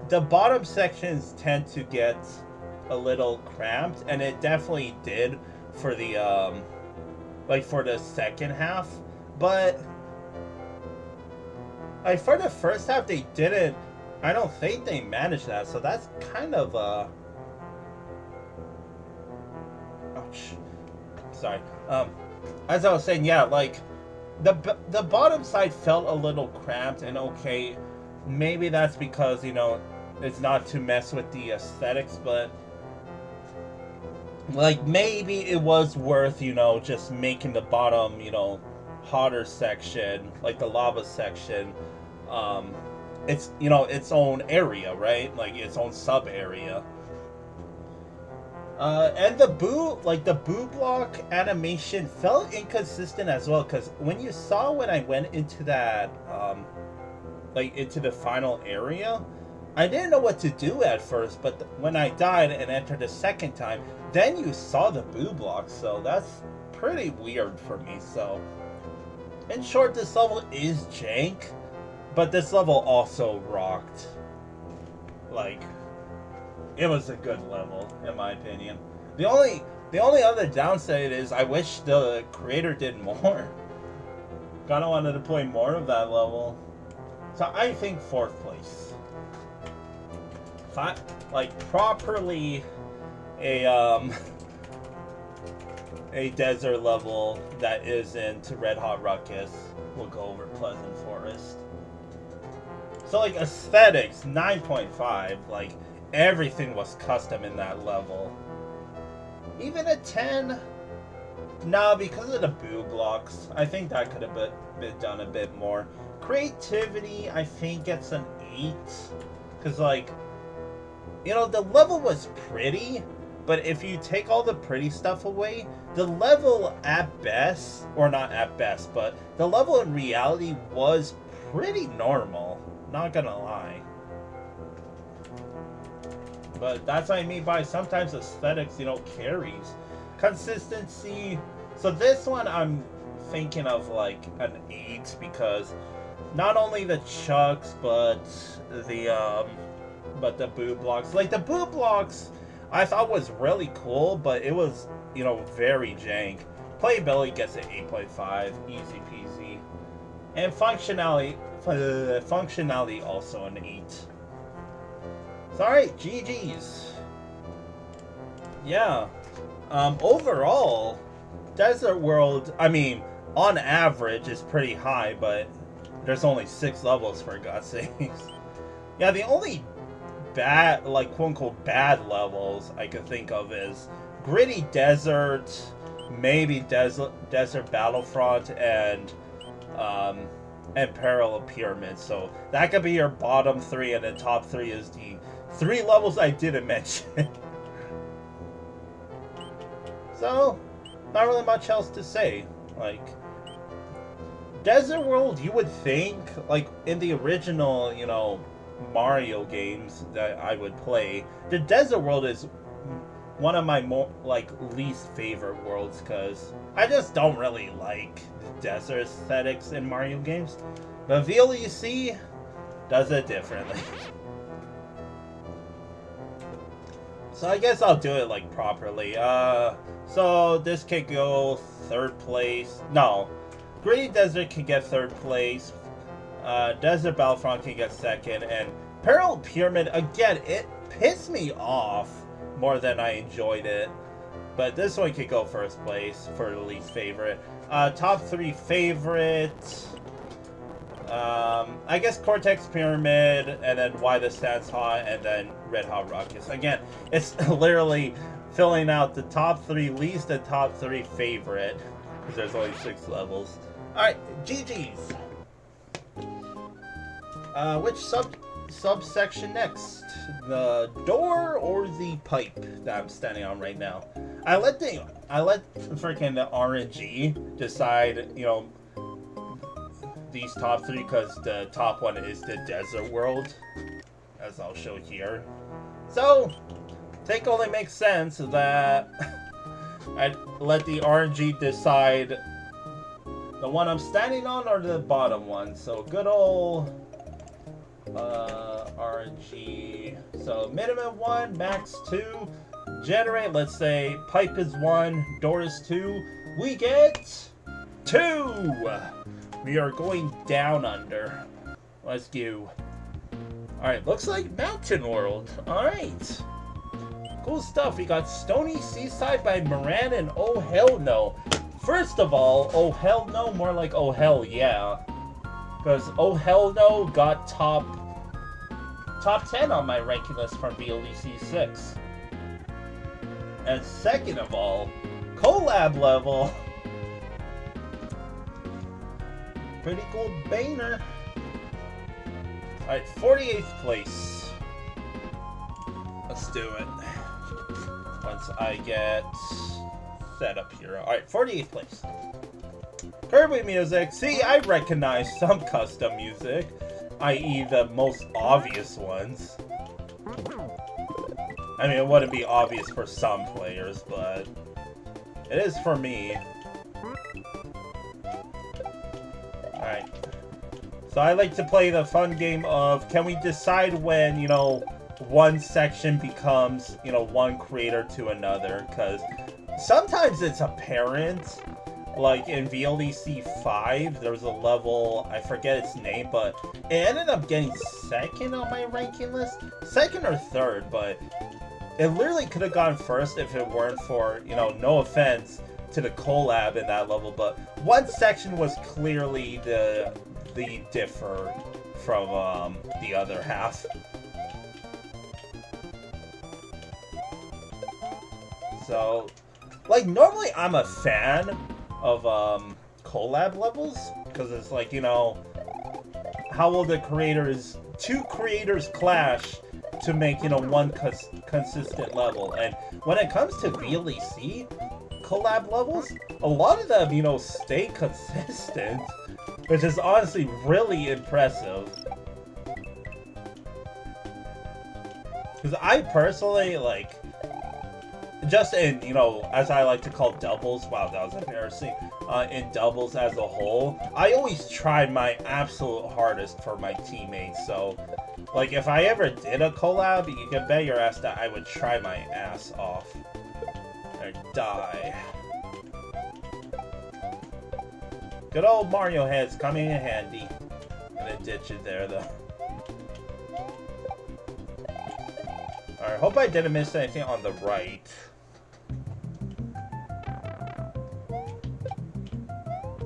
the bottom sections tend to get a little cramped, and it definitely did for the, like, for the second half. But, like, for the first half, they didn't I don't think they managed that, so that's kind of ouch. Sorry. As I was saying, yeah, like the bottom side felt a little cramped, and okay, maybe that's because, you know, it's not to mess with the aesthetics, but like maybe it was worth, you know, just making the bottom, you know, hotter section, like the lava section, it's, you know, its own area, right? Like its own sub area. And the boo block animation felt inconsistent as well, because when you saw when I went into that, like into the final area, I didn't know what to do at first, but when I died and entered the second time, then you saw the boo block, so that's pretty weird for me. So, in short, this level is jank, but this level also rocked. Like, it was a good level, in my opinion. The only other downside is I wish the creator did more. Kinda wanted to play more of that level. So I think 4th place. Like properly a desert level that isn't Red Hot Ruckus will go over Pleasant Forest. So like aesthetics, 9.5, like everything was custom in that level. Even a 10? No, because of the boo blocks. I think that could have been done a bit more. Creativity, I think, gets an 8. Because, like, you know, the level was pretty, but if you take all the pretty stuff away, the level at best, or not at best, but the level in reality was pretty normal. Not gonna lie. But that's what I mean by sometimes aesthetics, you know, carries. Consistency. So this one I'm thinking of like an 8 because not only the chucks, but the boo blocks. Like the boo blocks I thought was really cool, but it was, you know, very jank. Playability gets an 8.5, easy peasy. And functionality also an 8. So, alright, GG's. Yeah. Overall, Desert World, I mean, on average, is pretty high, but there's only 6 levels, for God's sakes. Yeah, the only bad, like, quote-unquote, bad levels I can think of is Gritty Desert, maybe Desert Battlefront, and Peril of Pyramids. So, that could be your bottom 3, and then top 3 is the 3 levels I didn't mention. So, not really much else to say. Like, Desert World, you would think, like, in the original, you know, Mario games that I would play, the Desert World is one of my more, like, least favorite worlds, because I just don't really like the desert aesthetics in Mario games. But VLEC does it differently. So I guess I'll do it, like, properly. So this could go 3rd place. No. Gritty Desert can get 3rd place. Desert Battlefront can get 2nd. And Peril Pyramid, again, it pissed me off more than I enjoyed it. But this one could go 1st place for the least favorite. Top 3 favorites. I guess Cortex Pyramid, and then Why the Stands Hot, and then Red Hot Ruckus. Again, it's literally filling out the top 3 least and top 3 favorite, because there's only 6 levels. Alright, GG's. Which subsection next? The door or the pipe that I'm standing on right now? I let freaking the RNG decide, you know, these top 3, because the top one is the Desert World, as I'll show here. So, I think only makes sense that I let the RNG decide the one I'm standing on or the bottom one. So, good old RNG. So, minimum 1, max 2. Generate, let's say, pipe is 1, door is 2. We get 2! We are going down under. Let's go. Alright, looks like Mountain World. Alright. Cool stuff. We got Stony, Seaside by Mirann, and Oh Hell No. First of all, Oh Hell No, more like Oh Hell Yeah. Because Oh Hell No got top 10 on my ranking list from VLDC 6. And second of all, collab level. Pretty cool banner. Alright, 48th place. Let's do it. Once I get set up here. Alright, 48th place. Kirby music. See, I recognize some custom music, i.e. the most obvious ones. I mean, it wouldn't be obvious for some players, but it is for me. Alright. So I like to play the fun game of, can we decide when, you know, one section becomes, you know, one creator to another? Because sometimes it's apparent. Like in VLDC 5, there was a level, I forget its name, but it ended up getting second on my ranking list. Second or third, but it literally could have gone first if it weren't for, you know, no offense to the collab in that level, but one section was clearly the differ from the other half. So, like, normally I'm a fan of collab levels, because it's like, you know, how will the two creators clash to make, you know, one consistent level? And when it comes to VLEC collab levels, a lot of them, you know, stay consistent, which is honestly really impressive. Because I personally, like, just in, you know, as I like to call doubles, wow, that was embarrassing, in doubles as a whole, I always try my absolute hardest for my teammates, so, like, if I ever did a collab, you can bet your ass that I would try my ass off. Or die. Good old Mario heads coming in handy. Gonna ditch it there, though. Alright, hope I didn't miss anything on the right.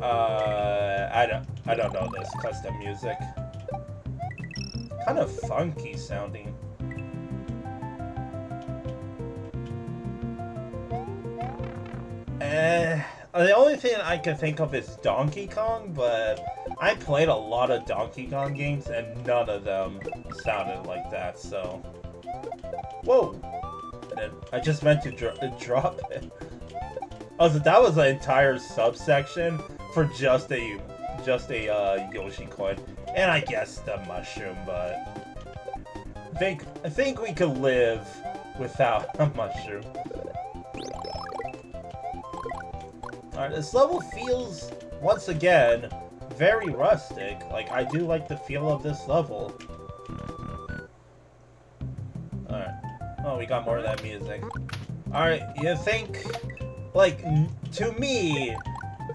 I don't know this custom music. Kind of funky sounding. The only thing I can think of is Donkey Kong, but I played a lot of Donkey Kong games and none of them sounded like that, so... Whoa! And I just meant to drop it. Oh, so that was an entire subsection for just a Yoshi coin, and I guess the mushroom, but I think we could live without a mushroom. Alright, this level feels, once again, very rustic. Like, I do like the feel of this level. Alright. Oh, we got more of that music. Alright, you think, like, to me,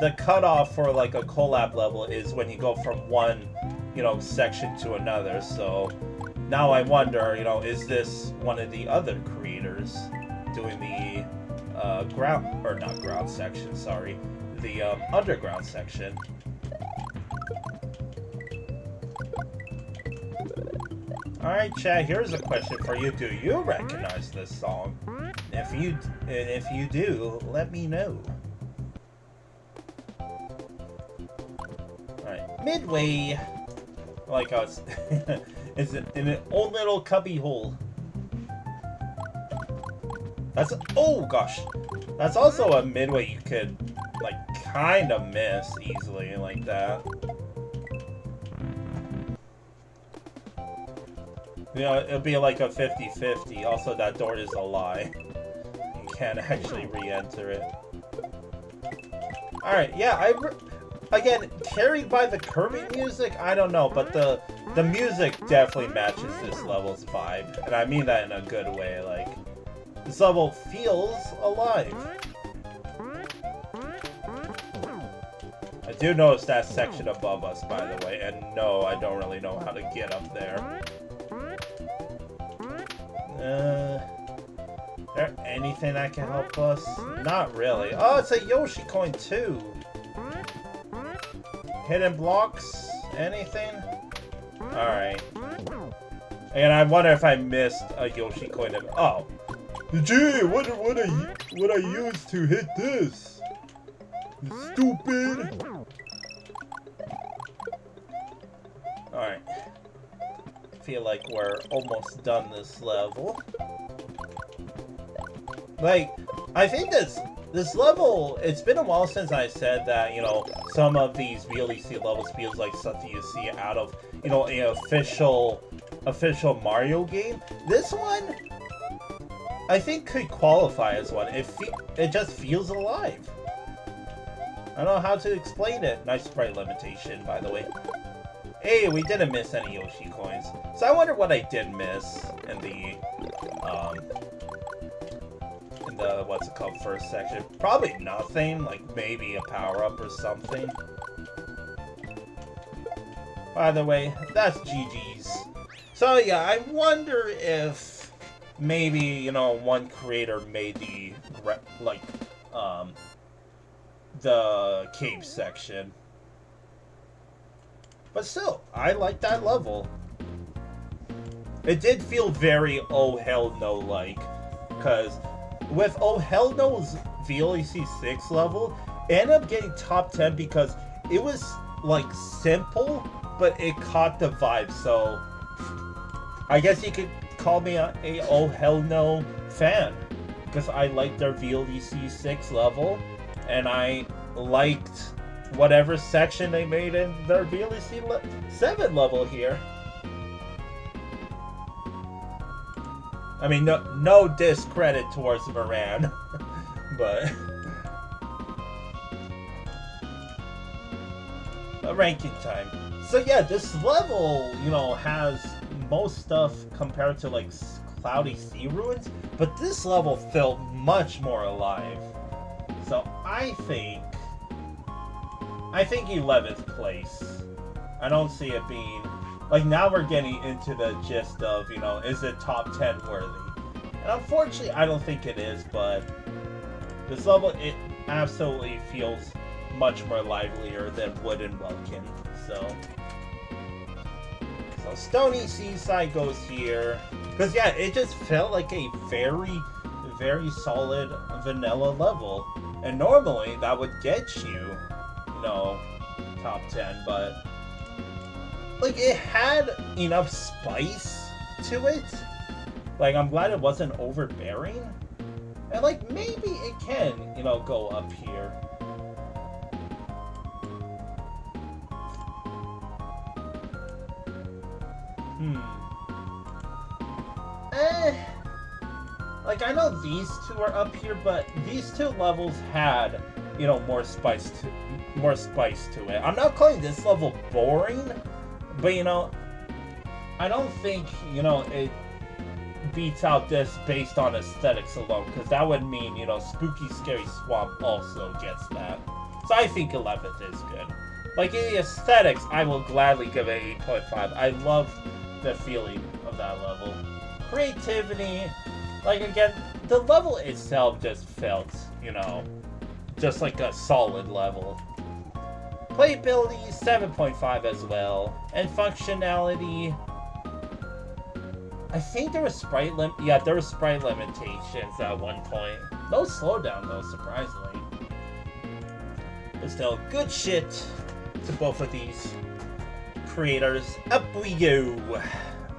the cutoff for, like, a collab level is when you go from one, you know, section to another, so now I wonder, you know, is this one of the other creators doing the the underground section? Alright, chat, here's a question for you. Do you recognize this song? If you do, let me know. Alright, midway. Like how it's in an old little cubby hole. Oh gosh. That's also a midway you could, like, kind of miss easily like that. You know, it'll be like a 50-50. Also, that door is a lie. You can't actually re-enter it. Alright, yeah, again, carried by the Kirby music, I don't know, but the music definitely matches this level's vibe. And I mean that in a good way, like, this level feels alive. I do notice that section above us, by the way, and no, I don't really know how to get up there. there anything that can help us? Not really. Oh, it's a Yoshi coin too. Hidden blocks? Anything? Alright. And I wonder if I missed a Yoshi coin. Oh. Gee, what I used to hit this? Stupid. Alright. Feel like we're almost done this level. Like, I think this level, it's been a while since I said that, you know, some of these VLEC levels feels like something you see out of, you know, an official Mario game. This one, I think could qualify as one. It just feels alive. I don't know how to explain it. Nice sprite limitation, by the way. Hey, we didn't miss any Yoshi coins. So I wonder what I did miss in the what's it called, first section. Probably nothing, like maybe a power-up or something. By the way, that's GG's. So yeah, I wonder if maybe, you know, one creator made the cave section. But still, I like that level. It did feel very Oh Hell No like, because with Oh Hell No's VLEC 6 level, it ended up getting top 10 because it was like simple, but it caught the vibe. So I guess you could call me a Oh Hell No fan, because I liked their VLEC 6 level, and I liked whatever section they made in their VLEC 7 level here. I mean, no discredit towards Mirann, but ranking time. So yeah, this level, you know, has most stuff compared to like Cloudy Sea Ruins, but this level felt much more alive. So I think 11th place. I don't see it being, like, now we're getting into the gist of, you know, is it top 10 worthy? And unfortunately, I don't think it is, but this level, it absolutely feels much more livelier than Wood and Welkin. So Stony Seaside goes here. Because, yeah, it just felt like a very, very solid vanilla level. And normally, that would get you, you know, top 10, but like, it had enough spice to it. Like, I'm glad it wasn't overbearing. And, like, maybe it can, you know, go up here. Like, I know these two are up here, but these two levels had, you know, more spice to it. I'm not calling this level boring, but, you know, I don't think, you know, it beats out this based on aesthetics alone, because that would mean, you know, Spooky Scary Swamp also gets that. So I think 11th is good. Like, in the aesthetics, I will gladly give it 8.5. I love the feeling of that level. Creativity, like, again, the level itself just felt, you know, just like a solid level. Playability, 7.5 as well. And functionality, I think there was there were sprite limitations at one point. No slowdown though, surprisingly. But still, good shit to both of these creators. Up we go.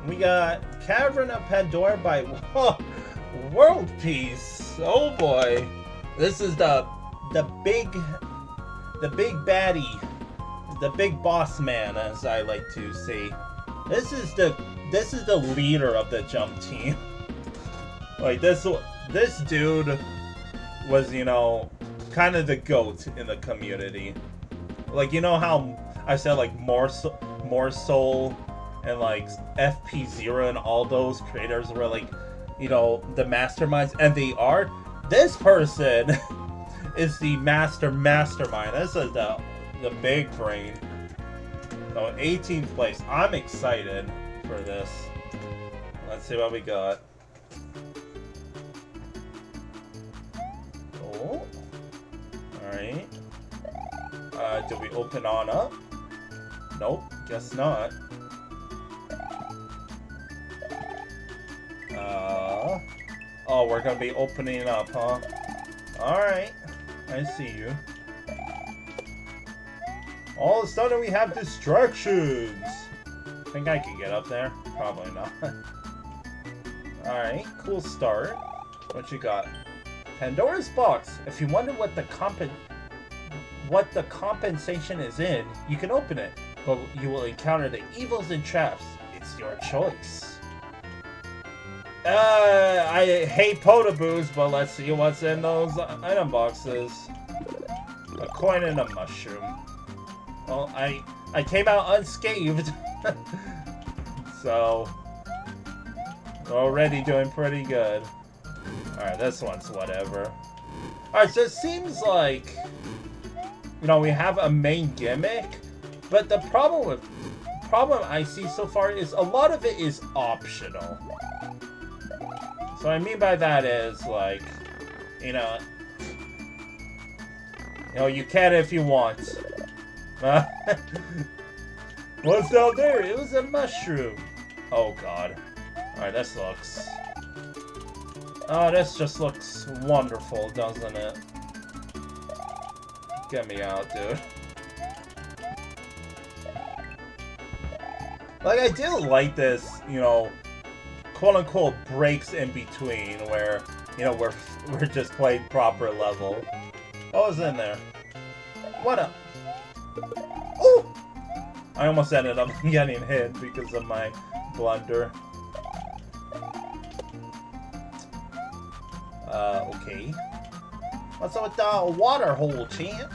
We got Cavern of Pandora by worldpeace. Oh boy, this is the big baddie, the big boss man, as I like to say. This is the leader of the jump team. Like, this dude was, you know, kind of the GOAT in the community. Like, you know how I said, like, More Soul and, like, FP0 and all those creators were, like, you know, the masterminds, and they are. This person is the mastermind. This is the big brain. So 18th place. I'm excited for this. Let's see what we got. Oh. Alright. Do we open on up? Nope, guess not. Oh, we're gonna be opening up, huh? Alright. I see you. All of a sudden we have distractions! Think I can get up there? Probably not. Alright, cool start. What you got? Pandora's box. If you wonder what the compensation is in, you can open it. But you will encounter the evils and traps. It's your choice. I hate potaboos, but let's see what's in those item boxes. A coin and a mushroom. Well, I came out unscathed. So, already doing pretty good. Alright, this one's whatever. Alright, so it seems like, you know, we have a main gimmick, but the problem I see so far is a lot of it is optional. So what I mean by that is, like, you know, you can if you want. What's down there? It was a mushroom. Oh god. Alright, this looks... Oh, this just looks wonderful, doesn't it? Get me out, dude. Like, I do like this, you know, quote-unquote breaks in between where, you know, we're just playing proper level. What was in there? What up? Oh! I almost ended up getting hit because of my blunder. Okay. What's up with the water hole, champ?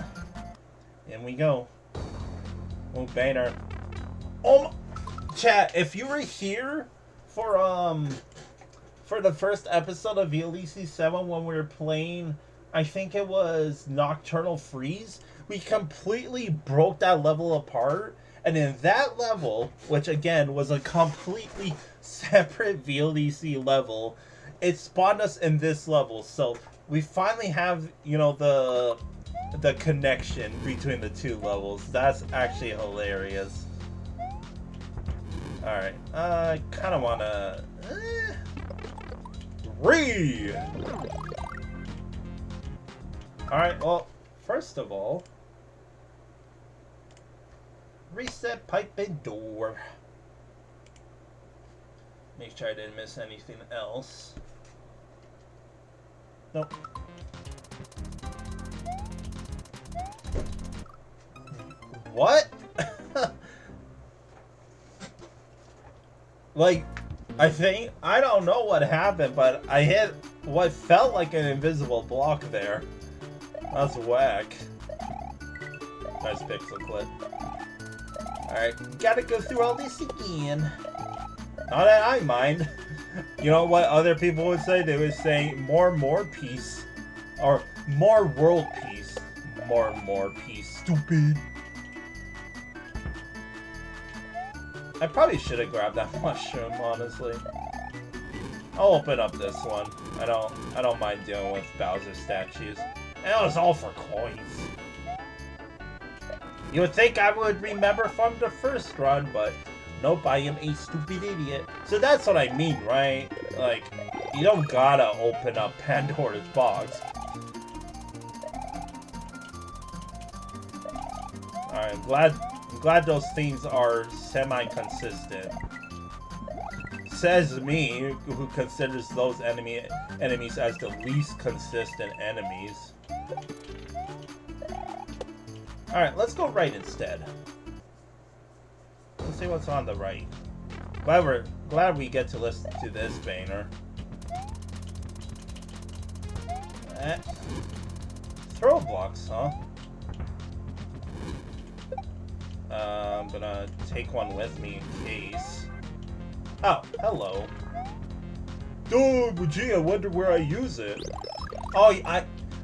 In we go. Oh, banner. Oh, chat, if you were here for the first episode of VLEC 7 when we were playing, I think it was Nocturnal Freeze, we completely broke that level apart. And in that level, which again was a completely separate VLEC level, it spawned us in this level. So we finally have, you know, the connection between the two levels. That's actually hilarious. Alright, I kind of want to... Alright, well, first of all, reset pipe and door. Make sure I didn't miss anything else. Nope. What? Like, I don't know what happened, but I hit what felt like an invisible block there. That's whack. Nice pixel clip. Alright, gotta go through all this again. Not that I mind. You know what other people would say? They would say more peace. Or more world peace. More peace. Stupid. I probably should have grabbed that mushroom, honestly. I'll open up this one. I don't mind dealing with Bowser statues. And it was all for coins. You would think I would remember from the first run, but nope, I am a stupid idiot. So that's what I mean, right? Like, you don't gotta open up Pandora's box. Alright, I'm glad those things are semi-consistent. Says me, who considers those enemies as the least consistent enemies. Alright, let's go right instead. Let's see what's on the right. Glad we get to listen to this banner. Throw blocks, huh? I'm gonna take one with me in case. Oh, hello. Dude, gee, I wonder where I use it. Oh,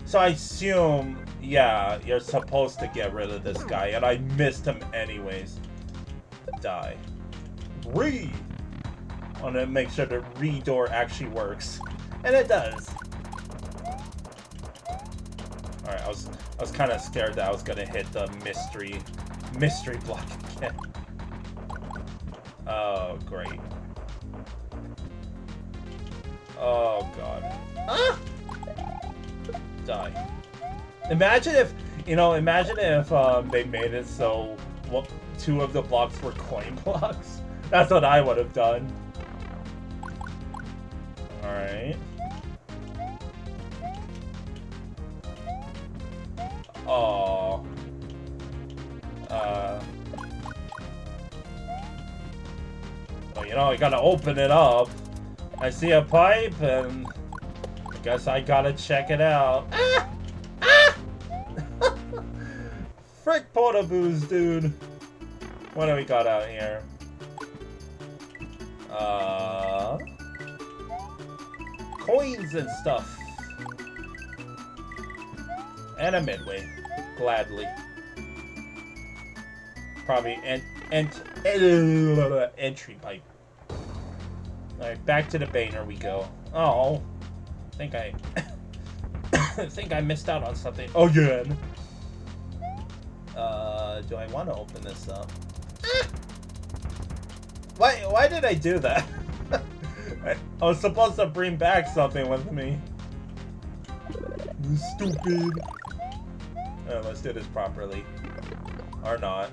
so I assume, yeah, you're supposed to get rid of this guy, and I missed him anyways. Die. Well, want to make sure the re-door actually works. And it does. Alright, I was kind of scared that I was going to hit the mystery block again. Oh, great. Oh, God. Ah! Die. Imagine if they made it so 2 of the blocks were coin blocks. That's what I would have done. Alright. Oh. Well, I gotta open it up. I see a pipe, and I guess I gotta check it out. Ah! Ah! Frick portaboos, dude. What do we got out here? Coins and stuff. And a midway. Gladly. Probably entry pipe. Alright, back to the banner we go. Oh. I think I think I missed out on something again. Do I want to open this up? Why did I do that? I was supposed to bring back something with me. Stupid. Let's do this properly. Or not.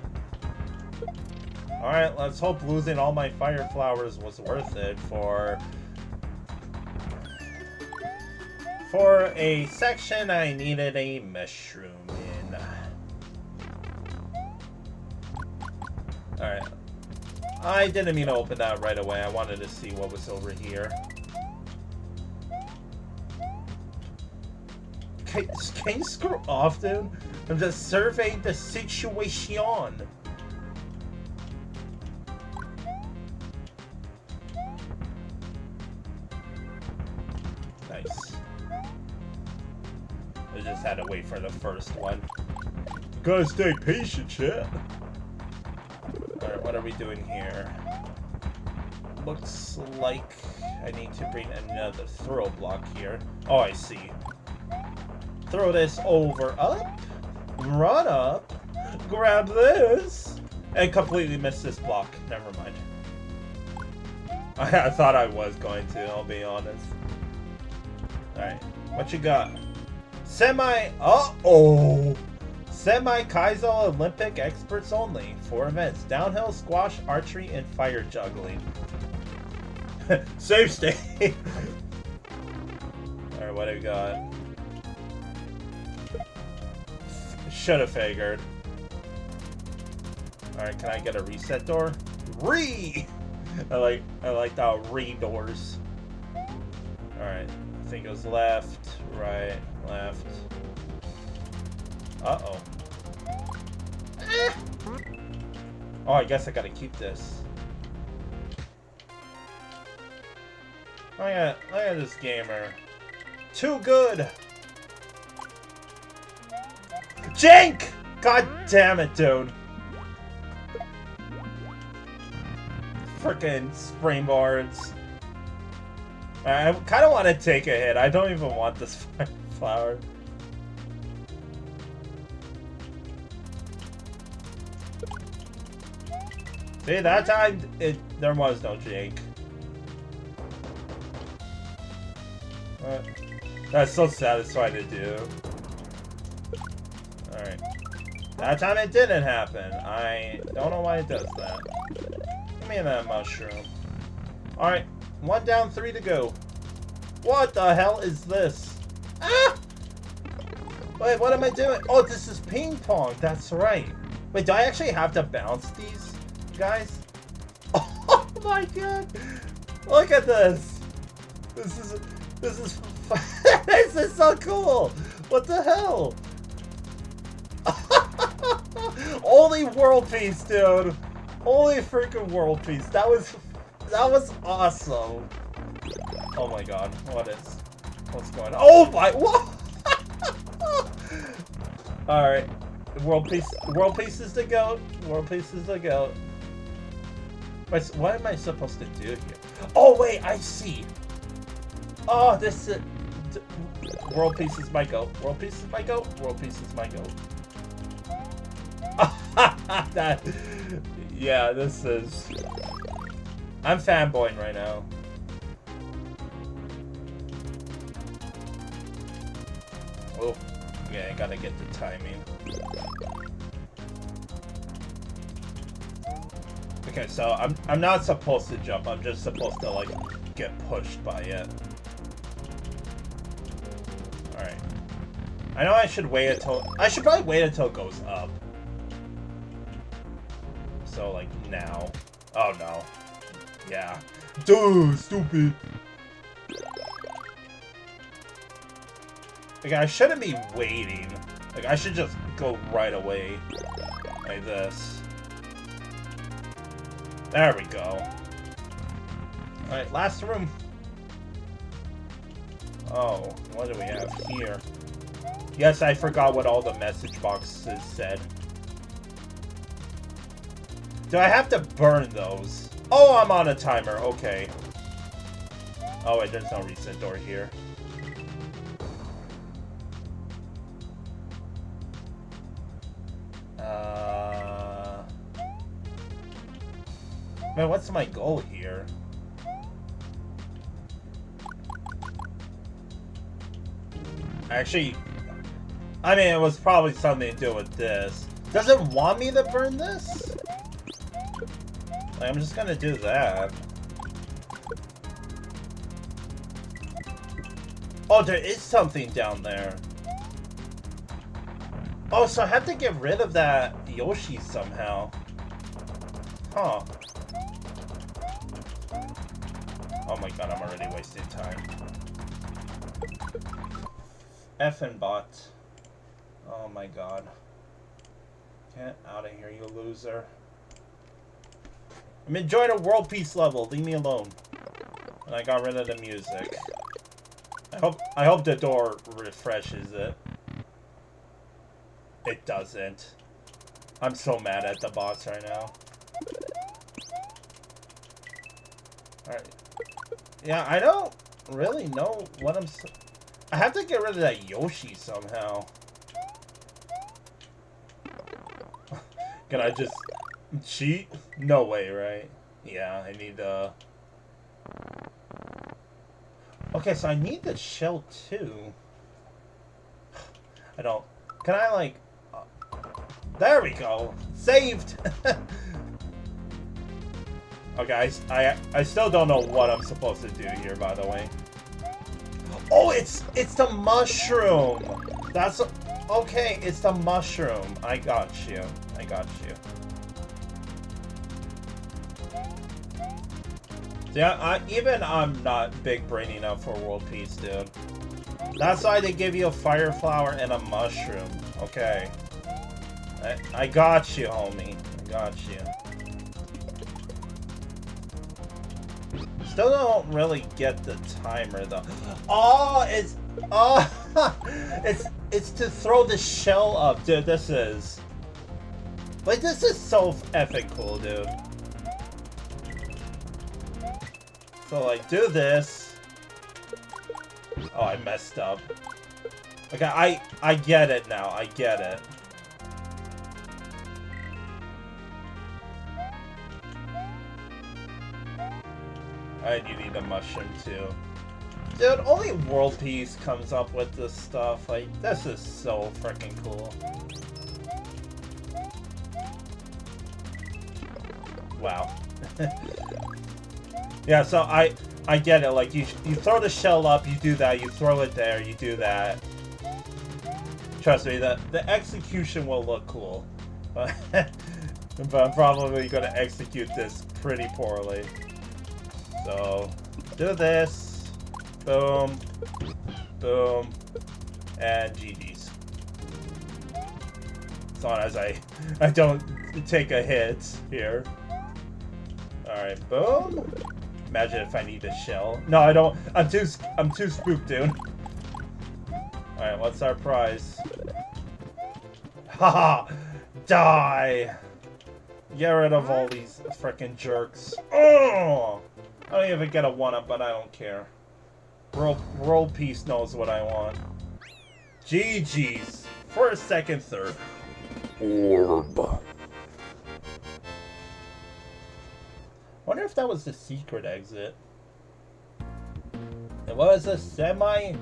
Alright, let's hope losing all my fire flowers was worth it for a section I needed a mushroom in. Alright. I didn't mean to open that right away. I wanted to see what was over here. Can you screw off, dude? I'm just surveying the situation. Nice. I just had to wait for the first one. Gotta stay patient, chat. Alright, what are we doing here? Looks like I need to bring another throw block here. Oh, I see. Throw this over, up, run up, grab this, and completely miss this block. Never mind. I thought I was going to, I'll be honest. Alright, what you got? Uh-oh! Semi-Kaizo Olympic experts only. 4 events. Downhill, squash, archery, and fire juggling. Save state! Alright, what do we got? Should have figured. Alright, can I get a reset door? I like the re-doors. Alright. I think it was left, right, left. Uh-oh. Oh, I guess I gotta keep this. Look at this gamer. Too good! Jink! God damn it, dude. Frickin' springboards. I kind of want to take a hit. I don't even want this flower. See, that time, there was no Jake. That's so satisfying to do. Alright. That time it didn't happen. I don't know why it does that. Give me that mushroom. Alright. 1 down, 3 to go. What the hell is this? Ah! Wait, what am I doing? Oh, this is ping pong. That's right. Wait, do I actually have to bounce these guys? Oh my god! Look at this. This is this is so cool. What the hell? Only world peace, dude. Only freaking world peace. That was awesome. Oh my god, what's going on? Oh my, what? Alright, world peace is the goat. World peace is the goat. What am I supposed to do here? Oh wait, I see. Oh, this is world peace is my goat. World peace is my goat. World peace is my goat. That, yeah, this is. I'm fanboying right now. Oh, yeah, I gotta get the timing. Okay, so I'm not supposed to jump. I'm just supposed to like get pushed by it. All right. I know I should wait until I should probably wait until it goes up. So like now. Oh no. Yeah. Dude, stupid. Like I shouldn't be waiting. Like I should just go right away. Like this. There we go. Alright, last room. Oh, what do we have here? Yes, I forgot what all the message boxes said. Do I have to burn those? Oh, I'm on a timer. Okay. Oh, wait, there's no reset door here. Man, what's my goal here? Actually, I mean, it was probably something to do with this. Does it want me to burn this? Like, I'm just gonna do that. Oh, there is something down there. Oh, so I have to get rid of that Yoshi somehow. Huh. Oh my god, I'm already wasting time. Effing bot. Oh my god. Get out of here, you loser. I'm enjoying a world peace level. Leave me alone. And I got rid of the music. I hope the door refreshes it. It doesn't. I'm so mad at the bots right now. Alright. Yeah, I don't really know what I have to get rid of that Yoshi somehow. Can I just cheat? No way, right? Yeah, I need Okay, so I need the shell too. I don't. Can I like? There we go. Saved. Okay, I still don't know what I'm supposed to do here, by the way. Oh, it's the mushroom. That's okay. It's the mushroom. I got you. I got you. Yeah, even I'm not big brain enough for world peace, dude. That's why they give you a fire flower and a mushroom. Okay. I got you, homie. I got you. Still don't really get the timer though. Oh, it's to throw the shell up, dude. This is like this is so effing cool, dude. So like, do this. Oh, I messed up. Okay, I get it now. I get it. And you need a mushroom too. Dude, only world peace comes up with this stuff. Like, this is so freaking cool. Wow. Yeah, so I get it. Like, you throw the shell up, you do that, you throw it there, you do that. Trust me, the execution will look cool. But I'm probably going to execute this pretty poorly. So, do this. Boom. Boom. And GG's. As long as I don't take a hit here. Alright, boom. Imagine if I need a shell. No, I don't. I'm too spooked, dude. Alright, what's our prize? Haha! Die! Get rid of all these frickin' jerks. Oh! I don't even get a 1-up, but I don't care. Worldpeace knows what I want. GG's. First, second, third. Orb. Wonder if that was the secret exit. It was a semi-Kaizo.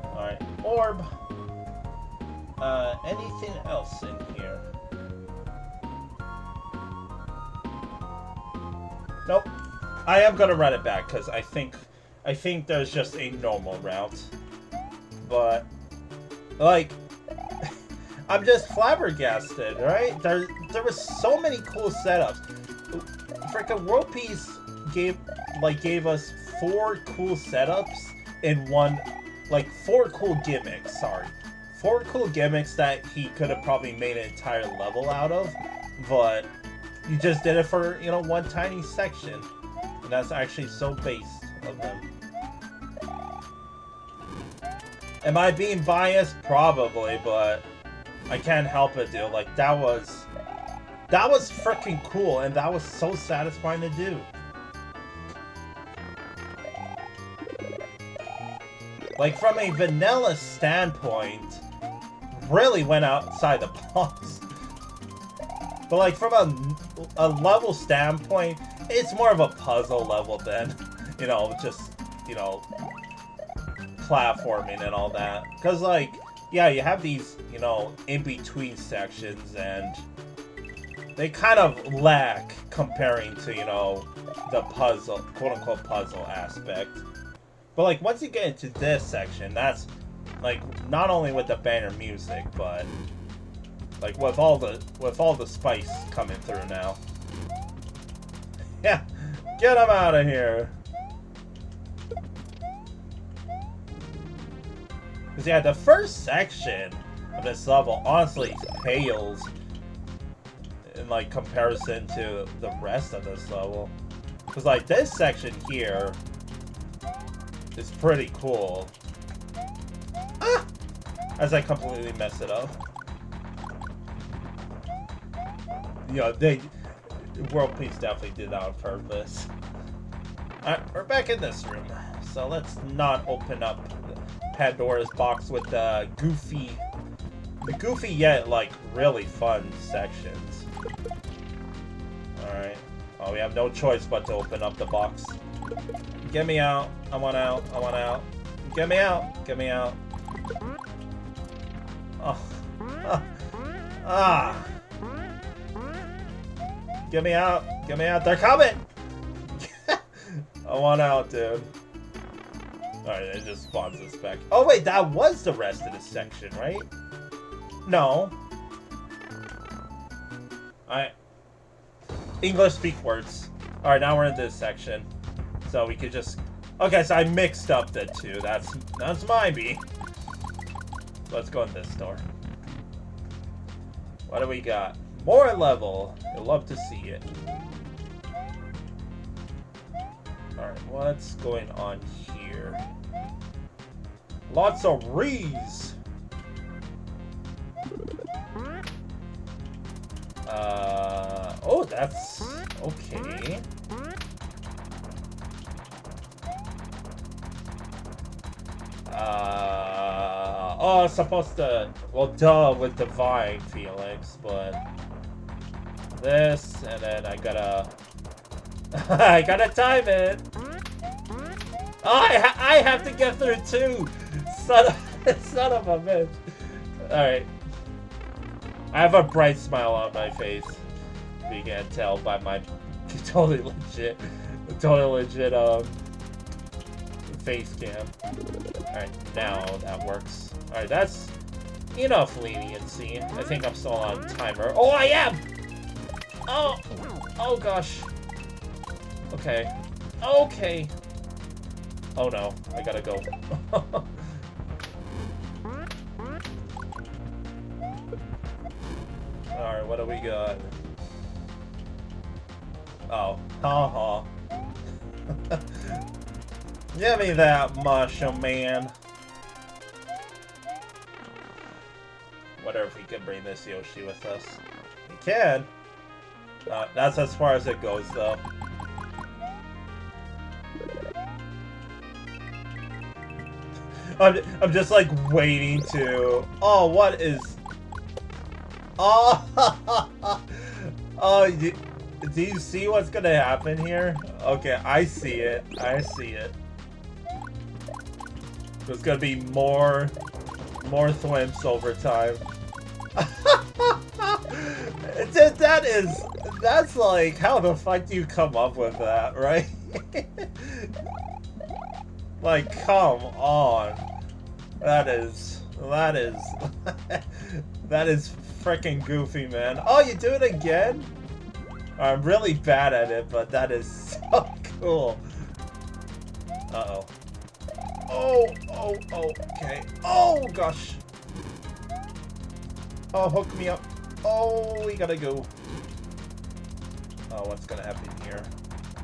Alright, orb. Anything else in here? Nope. I am gonna run it back because I think there's just a normal route. But like I'm just flabbergasted, right? There were so many cool setups. Freaking worldpeace gave us 4 cool setups in one, like 4 cool gimmicks, sorry. 4 cool gimmicks that he could have probably made an entire level out of, but you just did it for, you know, one tiny section. And that's actually so based of them. Am I being biased? Probably, but I can't help it, dude. Like, that was freaking cool, and that was so satisfying to do. Like, from a vanilla standpoint, really went outside the box. But like, from a level standpoint, it's more of a puzzle level than, you know, just, you know, platforming and all that. Because, like, yeah, you have these, you know, in-between sections, and they kind of lack comparing to, you know, the puzzle, quote-unquote puzzle aspect. But, like, once you get into this section, that's, like, not only with the banner music, but, like, with all the spice coming through now. Yeah, get him out of here. Because, yeah, the first section of this level honestly pales in, like, comparison to the rest of this level. Because, like, this section here is pretty cool. Ah! As I completely mess it up. You know, worldpeace definitely did that on purpose. Alright, we're back in this room. So let's not open up Pandora's box with the goofy yet, like, really fun sections. Alright. Oh, we have no choice but to open up the box. Get me out. I want out. I want out. Get me out. Get me out. Oh. Ah. Get me out. Get me out. They're coming! I want out, dude. Alright, it just spawns us back. Oh, wait, that was the rest of this section, right? No. Alright. English speak words. Alright, now we're in this section. So we could just... Okay, so I mixed up the two. That's my B. Let's go in this door. What do we got? More level. You'll love to see it. Alright, what's going on here? Lots of rees. Oh, that's okay. Oh, it's supposed to, well, duh, with Divine Felix, but this, and then I gotta, I gotta time it. Oh, I have to get through too. Son of a bitch. Alright. I have a bright smile on my face. You can't tell by my totally legit face cam. Alright, now that works. Alright, that's enough leniency. I think I'm still on timer. Oh, I am! Oh gosh. Okay. Okay. Oh no, I gotta go. Alright, what do we got? Oh, haha. Give me that mushroom, man. Wonder if we can bring this Yoshi with us. We can. That's as far as it goes, though. I'm just like waiting to. Oh, what is? Oh, oh, do you see what's gonna happen here? Okay, I see it. I see it. There's gonna be more thwimps over time. That's like, how the fuck do you come up with that, right? Like, come on. That is freaking goofy, man. Oh, you do it again? I'm really bad at it, but that is so cool. Uh-oh. Oh, okay. Oh, gosh. Oh, hook me up. Oh, we gotta go. Oh, what's gonna happen here?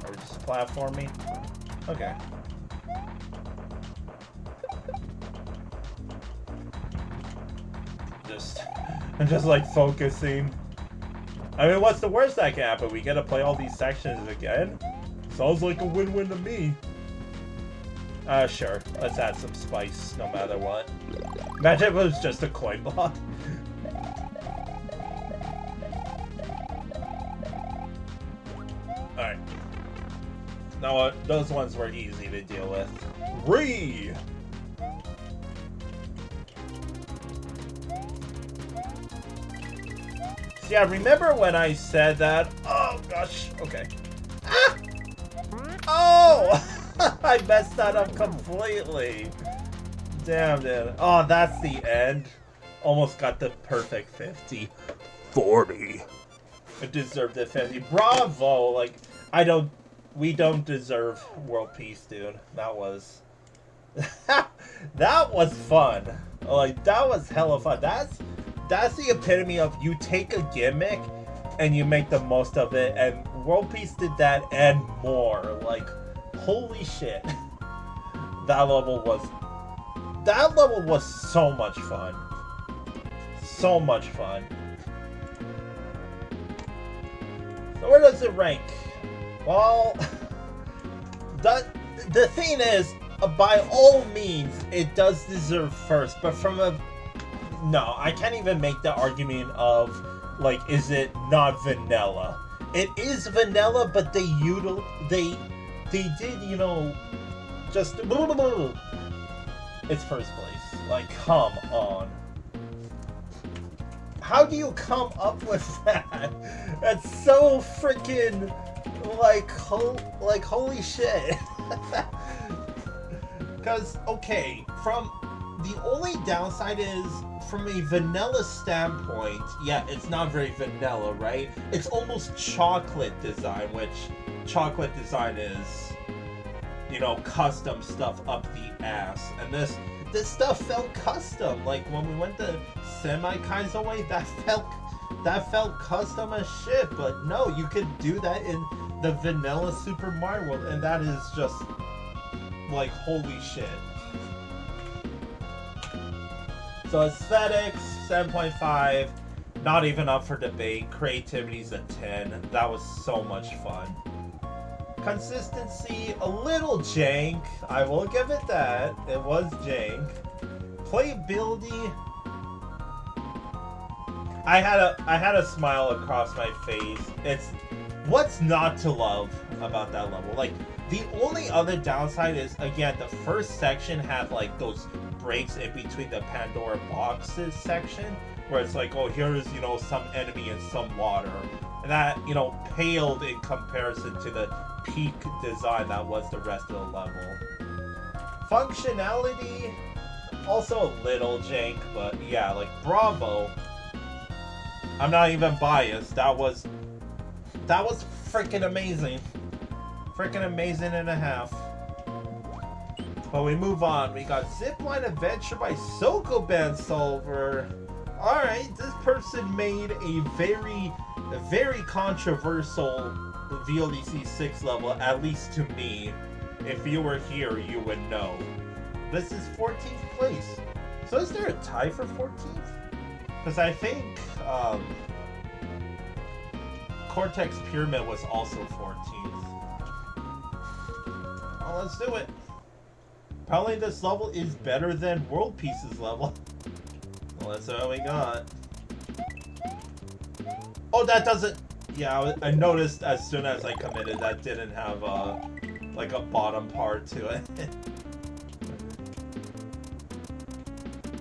Are we just platforming? Okay. I'm just like focusing. I mean, what's the worst that can happen? We gotta play all these sections again? Sounds like a win-win to me. Sure. Let's add some spice, no matter what. Imagine if it was just a coin block. Alright. Now, those ones were easy to deal with. Ree! Yeah, remember when I said that? Oh, gosh. Okay. Ah! Oh! I messed that up completely. Damn, dude. Oh, that's the end. Almost got the perfect 50. 40. I deserved the 50. Bravo! Like, we don't deserve world peace, dude. That was... that was fun. Like, that was hella fun. That's the epitome of you take a gimmick and you make the most of it, and world peace did that and more. Like, holy shit. That level was so much fun. So much fun. So where does it rank? Well, the thing is, by all means, it does deserve first, but from a... No, I can't even make the argument of, like, is it not vanilla? It is vanilla, but they did, you know, just... It's first place. Like, come on. How do you come up with that? That's so freaking, like holy shit. Because, okay, the only downside is, from a vanilla standpoint, yeah, it's not very vanilla, right? It's almost chocolate design, which chocolate design is, you know, custom stuff up the ass. And this stuff felt custom. Like, when we went the Semi-Kaizo way, that felt custom as shit. But no, you could do that in the vanilla Super Mario World, and that is just, like, holy shit. So aesthetics, 7.5, not even up for debate. Creativity's a 10. That was so much fun. Consistency, a little jank. I will give it that. It was jank. Playability, I had a smile across my face. It's what's not to love about that level. Like, the only other downside is, again, the first section had like those breaks in between the Pandora boxes section, where it's like, oh, here's, you know, some enemy and some water, and that, you know, paled in comparison to the peak design that was the rest of the level. Functionality, also a little jank, but yeah, like, bravo. I'm not even biased. That was freaking amazing. Freaking amazing and a half. But we move on. We got Zipline Adventure by Sokobansolver. Alright, this person made a very controversial VLDC 6 level, at least to me. If you were here, you would know. This is 14th place. So is there a tie for 14th? Because I think Cortex Pyramid was also 14th. Well, let's do it. Probably this level is better than World Peace's level. Well, that's all we got. Oh, that doesn't... Yeah, I noticed as soon as I committed that didn't have like a bottom part to it.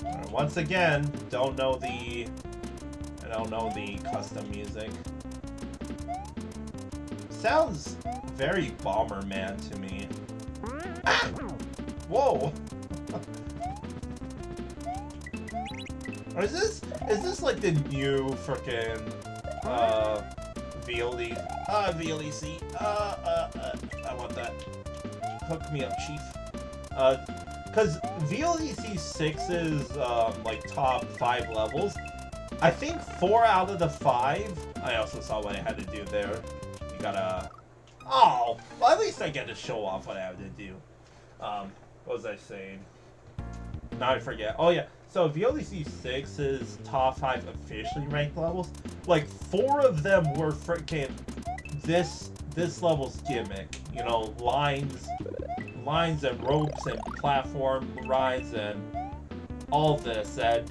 Right, once again, I don't know the custom music. Sounds very Bomberman to me. Ah! Whoa! Is this like the new frickin' VLEC? I want that. Hook me up, chief. Cause VLEC 6 is like top 5 levels. I think 4 out of the 5. I also saw what I had to do there. You gotta. Oh, well, at least I get to show off what I have to do. What was I saying? Now I forget. Oh yeah. So VLEC 6 is top 5 officially ranked levels. Like 4 of them were freaking this level's gimmick. You know, lines and ropes and platform rides and all this. And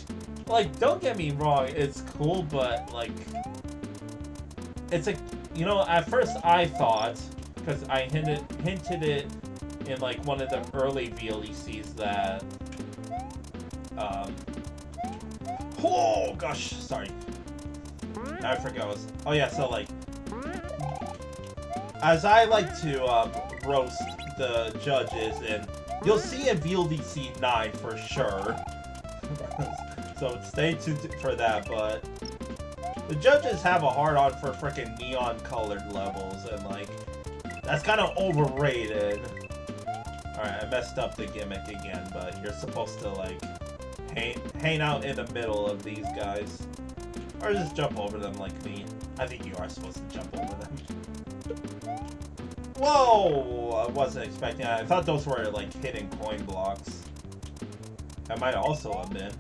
like, don't get me wrong, it's cool, but like, it's a, you know, at first I thought, because I hinted it in like one of the early VLECs that oh gosh, sorry, I forgot. Oh yeah, so like, as I like to roast the judges, and you'll see in VLDC 9 for sure. So stay tuned for that, but the judges have a hard-on for freaking neon-colored levels, and like, that's kind of overrated. Alright, I messed up the gimmick again, but you're supposed to like hang out in the middle of these guys. Or just jump over them like me. I think you are supposed to jump over them. Whoa! I wasn't expecting that. I thought those were like hidden coin blocks. I might also have been.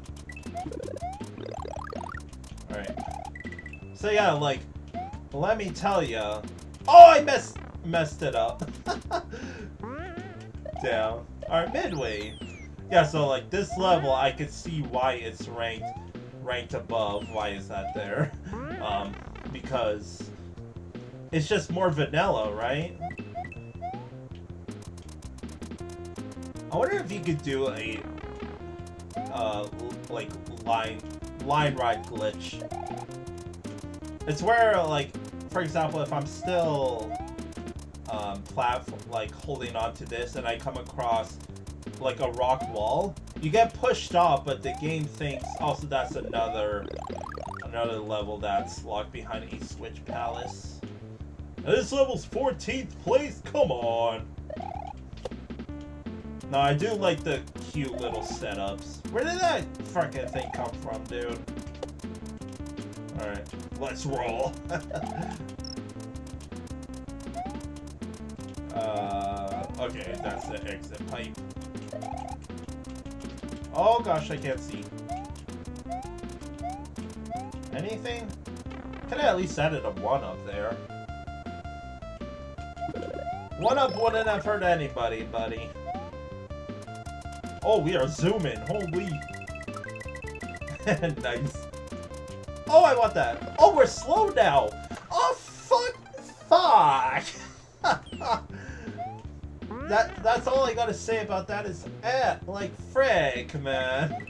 Alright. So yeah, like, let me tell ya. Oh, I messed it up. Down. Alright, midway. Yeah, so like this level, I could see why it's ranked above. Why is that there? Because it's just more vanilla, right? I wonder if you could do a like line ride glitch. It's where, like, for example, if I'm still like holding on to this and I come across like a rock wall, you get pushed off, but the game thinks also that's another level that's locked behind a switch palace. And this level's 14th place. Come on. No, I do like the cute little setups. Where did that fucking thing come from, dude? Alright, let's roll. Okay, that's the exit pipe. Oh gosh, I can't see. Anything? Could I at least added a 1-up there? 1-up wouldn't have hurt anybody, buddy. Oh, we are zooming. Holy. Nice. Oh, I want that. Oh, we're slow now. Oh, fuck. That's all I gotta say about that is, like, frick, man.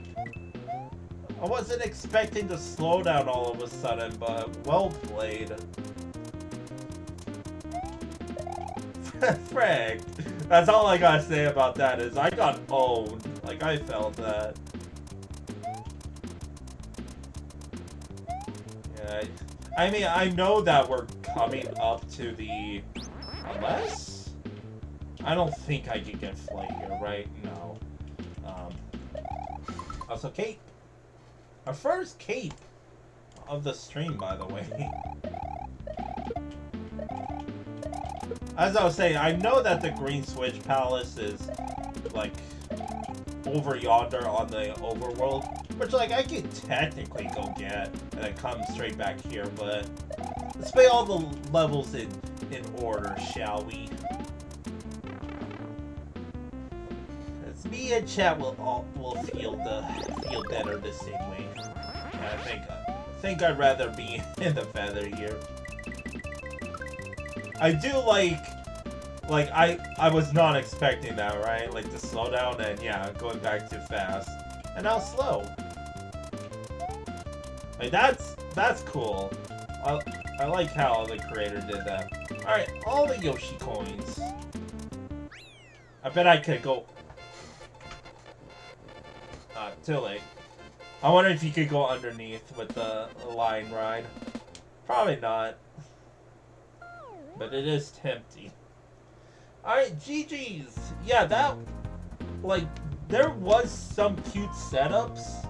I wasn't expecting to slow down all of a sudden, but well played. Frick. That's all I gotta say about that is I got owned. Like, I felt that. Yeah, I mean, I know that we're coming up to the... Unless? I don't think I can get flight here, right? No. Also, cape. Our first cape of the stream, by the way. As I was saying, I know that the Green Switch Palace is, like, over yonder on the overworld. Which, like, I could technically go get and then come straight back here, but let's play all the levels in order, shall we? As me and chat will feel better the same way. I think I'd rather be in the feather here. I do like I was not expecting that, right? Like the slowdown and yeah, going back too fast. And now slow. Like that's cool. I like how the creator did that. Alright, all the Yoshi coins. I bet I could go too late. I wonder if you could go underneath with the line ride. Probably not. But it is tempting. Alright, GG's. Yeah, that, like, there was some cute setups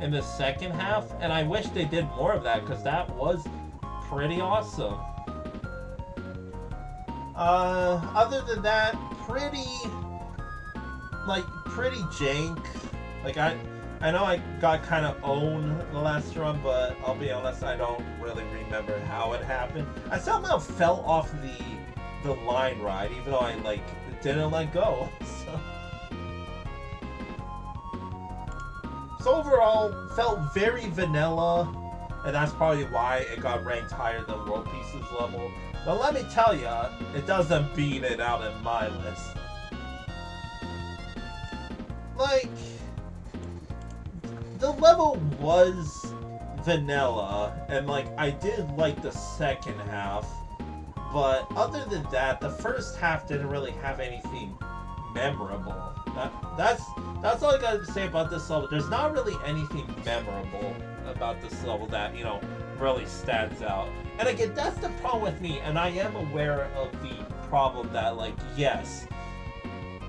in the second half, and I wish they did more of that, because that was pretty awesome. Other than that, pretty jank. Like, I know I got kind of owned the last run, but I'll be honest, I don't really remember how it happened. I somehow fell off the line ride, even though I, like, didn't let go. So overall, felt very vanilla, and that's probably why it got ranked higher than worldpeace's level. But let me tell ya, it doesn't beat it out in my list. Like, the level was vanilla, and like I did like the second half, but other than that, the first half didn't really have anything memorable. That's all I gotta say about this level. There's not really anything memorable about this level that, you know, really stands out. And again, that's the problem with me, and I am aware of the problem that, like, yes,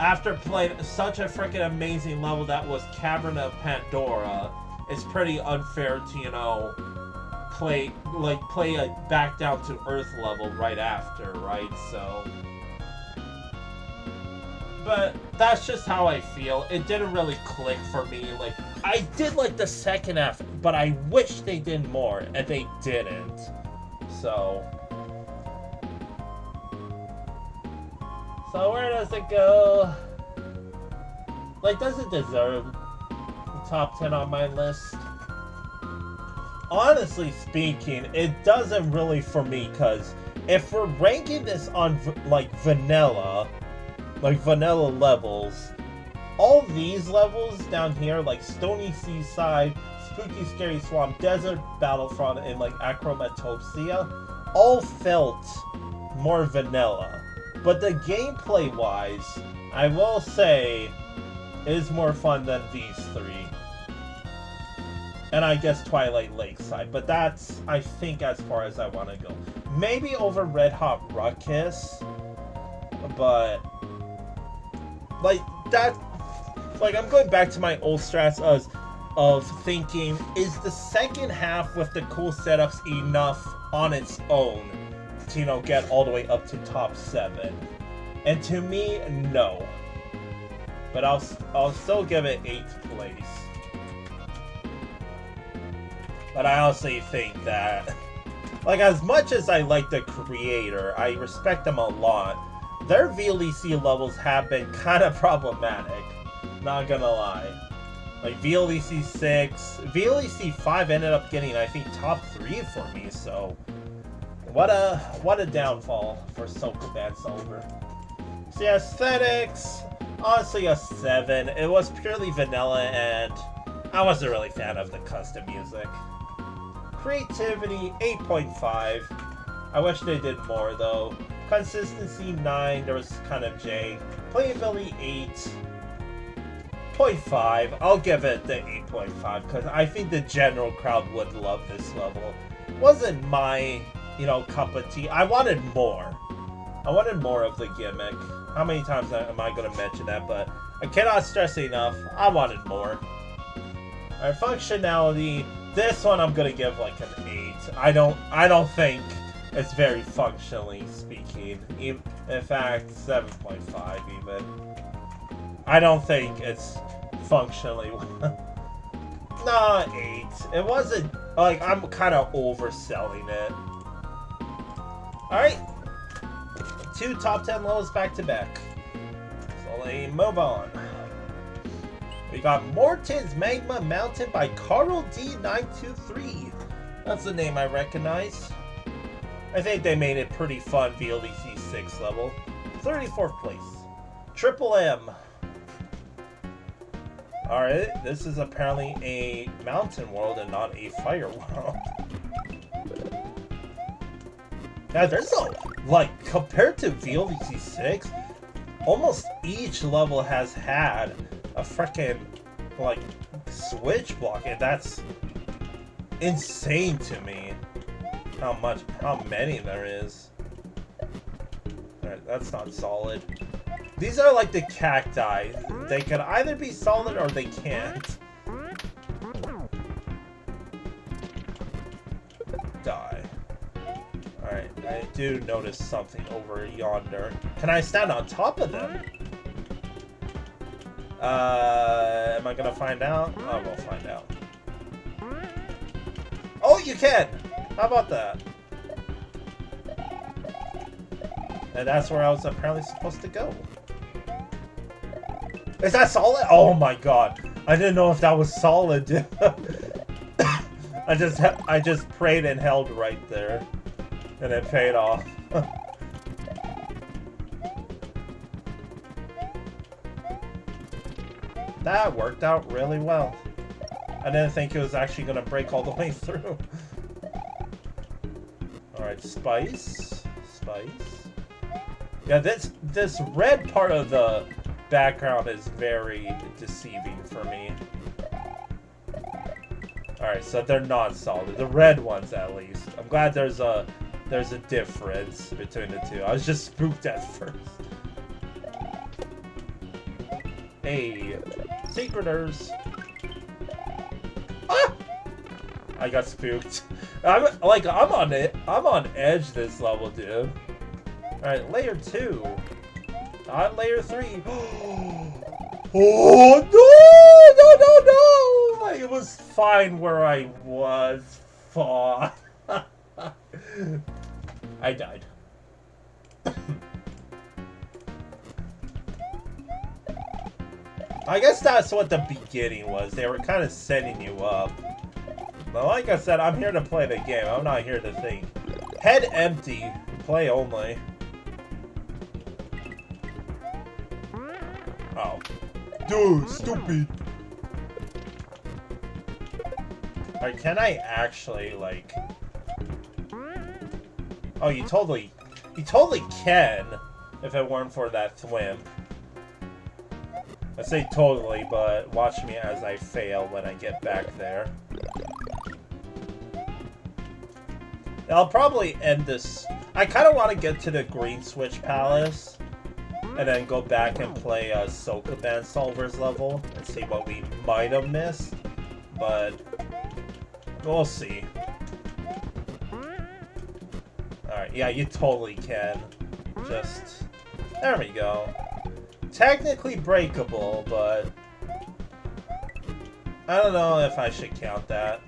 after playing such a freaking amazing level that was Cavern of Pandora, it's pretty unfair to, you know, play a back down to earth level right after, right? So, but that's just how I feel. It didn't really click for me. Like, I did like the second half, but I wish they did more, and they didn't. So where does it go? Like, does it deserve the top 10 on my list? Honestly speaking, it doesn't really for me, because if we're ranking this on, like, vanilla levels, all these levels down here, like Stony, Seaside, Spooky Scary Swamp, Desert, Battlefront, and like Acromatosia, all felt more vanilla. But the gameplay wise, I will say, is more fun than these three. And I guess Twilight Lakeside, but that's, I think, as far as I want to go. Maybe over Red Hot Ruckus, but like that, like I'm going back to my old strats of thinking, is the second half with the cool setups enough on its own to, you know, get all the way up to top 7? And to me, no. But I'll still give it 8th place. But I honestly think that, like, as much as I like the creator, I respect them a lot, their VLEC levels have been kind of problematic. Not gonna lie. Like, VLEC 6, VLEC 5 ended up getting, I think, top 3 for me, so what a downfall for Sokobansolver. So yeah, aesthetics, honestly a 7. It was purely vanilla, and I wasn't really a fan of the custom music. Creativity, 8.5. I wish they did more, though. Consistency, 9. There was kind of jank. Playability, 8.5. I'll give it the 8.5, because I think the general crowd would love this level. Wasn't my, you know, cup of tea. I wanted more. I wanted more of the gimmick. How many times am I going to mention that? But I cannot stress enough. I wanted more. Alright, functionality. This one I'm gonna give like an 8. I don't think it's very functionally speaking. In fact, 7.5 even. I don't think it's functionally. Nah, 8. It wasn't, like, I'm kind of overselling it. Alright. 2 top 10 lows back to back. So let's move on. We got Morton's Magma Mountain by Carl D923. That's the name I recognize. I think they made it pretty fun VLDC 6 level. 34th place. Triple M. Alright, this is apparently a mountain world and not a fire world. Yeah, there's a, like, compared to VLDC 6, almost each level has had a frickin', like, switch block, and that's insane to me. How many there is. Alright, that's not solid. These are like the cacti. They can either be solid or they can't. Die. Alright, I do notice something over yonder. Can I stand on top of them? Am I gonna find out? Oh, we'll find out. Oh, you can! How about that? And that's where I was apparently supposed to go. Is that solid? Oh my god. I didn't know if that was solid, dude. I just prayed and held right there. And it paid off. That worked out really well. I didn't think it was actually going to break all the way through. Alright, spice. Spice. Yeah, this red part of the background is very deceiving for me. Alright, so they're not solid. The red ones, at least. I'm glad there's a difference between the two. I was just spooked at first. Hey, secreters. Ah! I got spooked. I'm on edge this level, dude. Alright, layer 2. Not layer 3. Oh no! Like, it was fine where I was. Fuck. I died. I guess that's what the beginning was. They were kind of setting you up. But like I said, I'm here to play the game. I'm not here to think. Head empty. Play only. Oh. Dude, stupid. Alright, can I actually, like... Oh, you totally can, if it weren't for that thwimp. I say totally, but watch me as I fail when I get back there. I'll probably end this... I kind of want to get to the Green Switch Palace, and then go back and play Sokobansolver's level, and see what we might have missed, but we'll see. Alright, yeah, you totally can. Just... There we go. Technically breakable, but... I don't know if I should count that.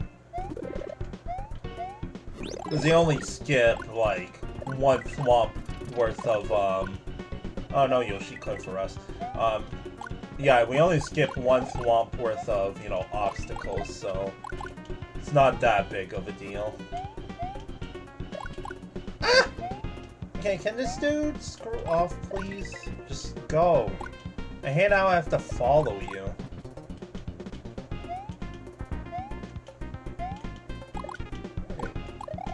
Because they only skip, like, one thwomp worth of, Oh, no, Yoshi could for us. Yeah, we only skip one thwomp worth of, you know, obstacles, so... It's not that big of a deal. Ah! Okay, can this dude screw off, please? Just go. I hate how I have to follow you.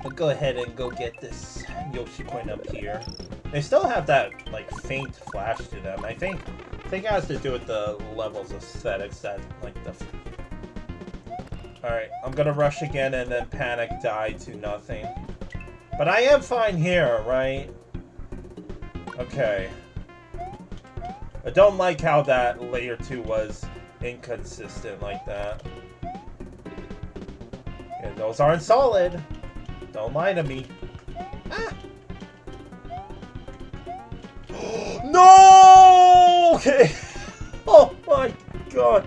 I'll go ahead and go get this Yoshi coin up here. They still have that, like, faint flash to them. I think it has to do with the level's aesthetics that, like, the... Alright, I'm gonna rush again and then panic die to nothing. But I am fine here, right? Okay. I don't like how that layer 2 was inconsistent like that. And those aren't solid. Don't lie to me. Ah! No! Okay. Oh my god.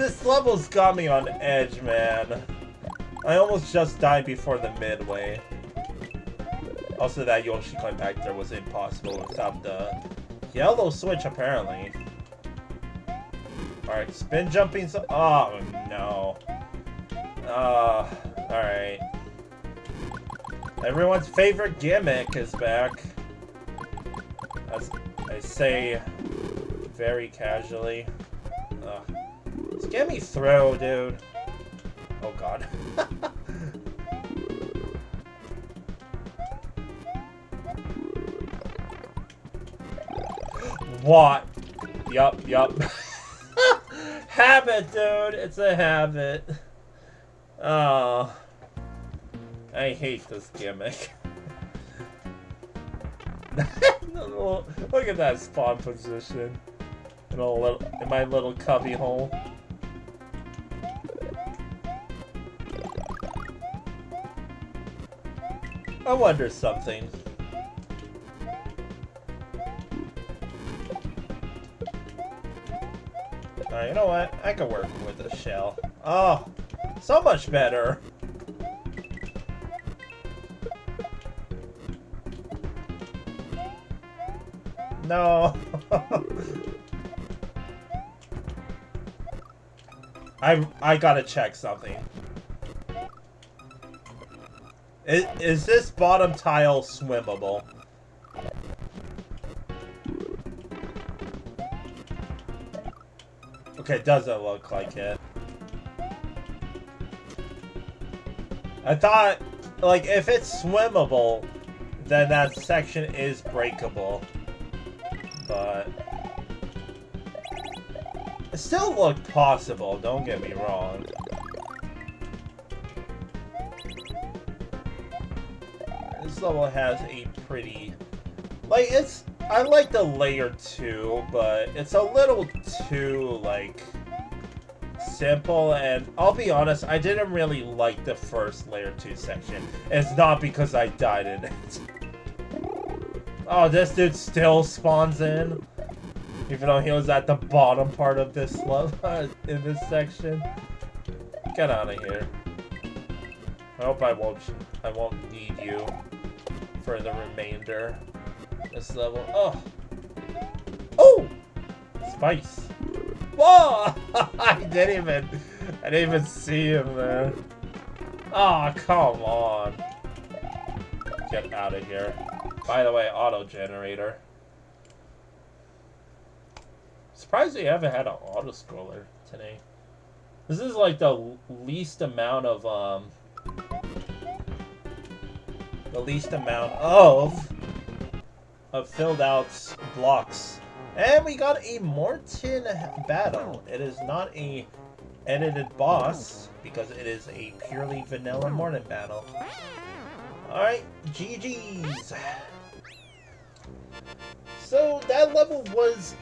This level's got me on edge, man. I almost just died before the midway. Also, that Yoshi coin back there was impossible without the yellow switch, apparently. Alright, spin jumping. Oh, no. Alright. Everyone's favorite gimmick is back. As I say very casually. Just get me through, dude. Oh, God. What? Yup. Habit, dude. It's a habit. Oh. I hate this gimmick. Look at that spawn position. In my little cubby hole. I wonder something. Alright, you know what? I can work with a shell. Oh, so much better. No. I gotta check something. Is this bottom tile swimmable? Okay, it doesn't look like it. I thought, like, if it's swimmable, then that section is breakable. But it still looked possible, don't get me wrong. This level has a pretty... like, it's... I like the layer 2, but it's a little too, like, simple, and I'll be honest, I didn't really like the first layer 2 section. It's not because I died in it. Oh, this dude still spawns in, even though he was at the bottom part of this level, in this section. Get out of here. I hope I won't need you for the remainder. This level. Oh! Spice! Whoa! I didn't even see him there. Oh, come on. Get out of here. By the way, auto generator. Surprised we haven't had an auto scroller today. This is like the least amount of filled out blocks. And we got a Morton battle. It is not a edited boss because it is a purely vanilla Morton battle. Alright, GG's. So that level was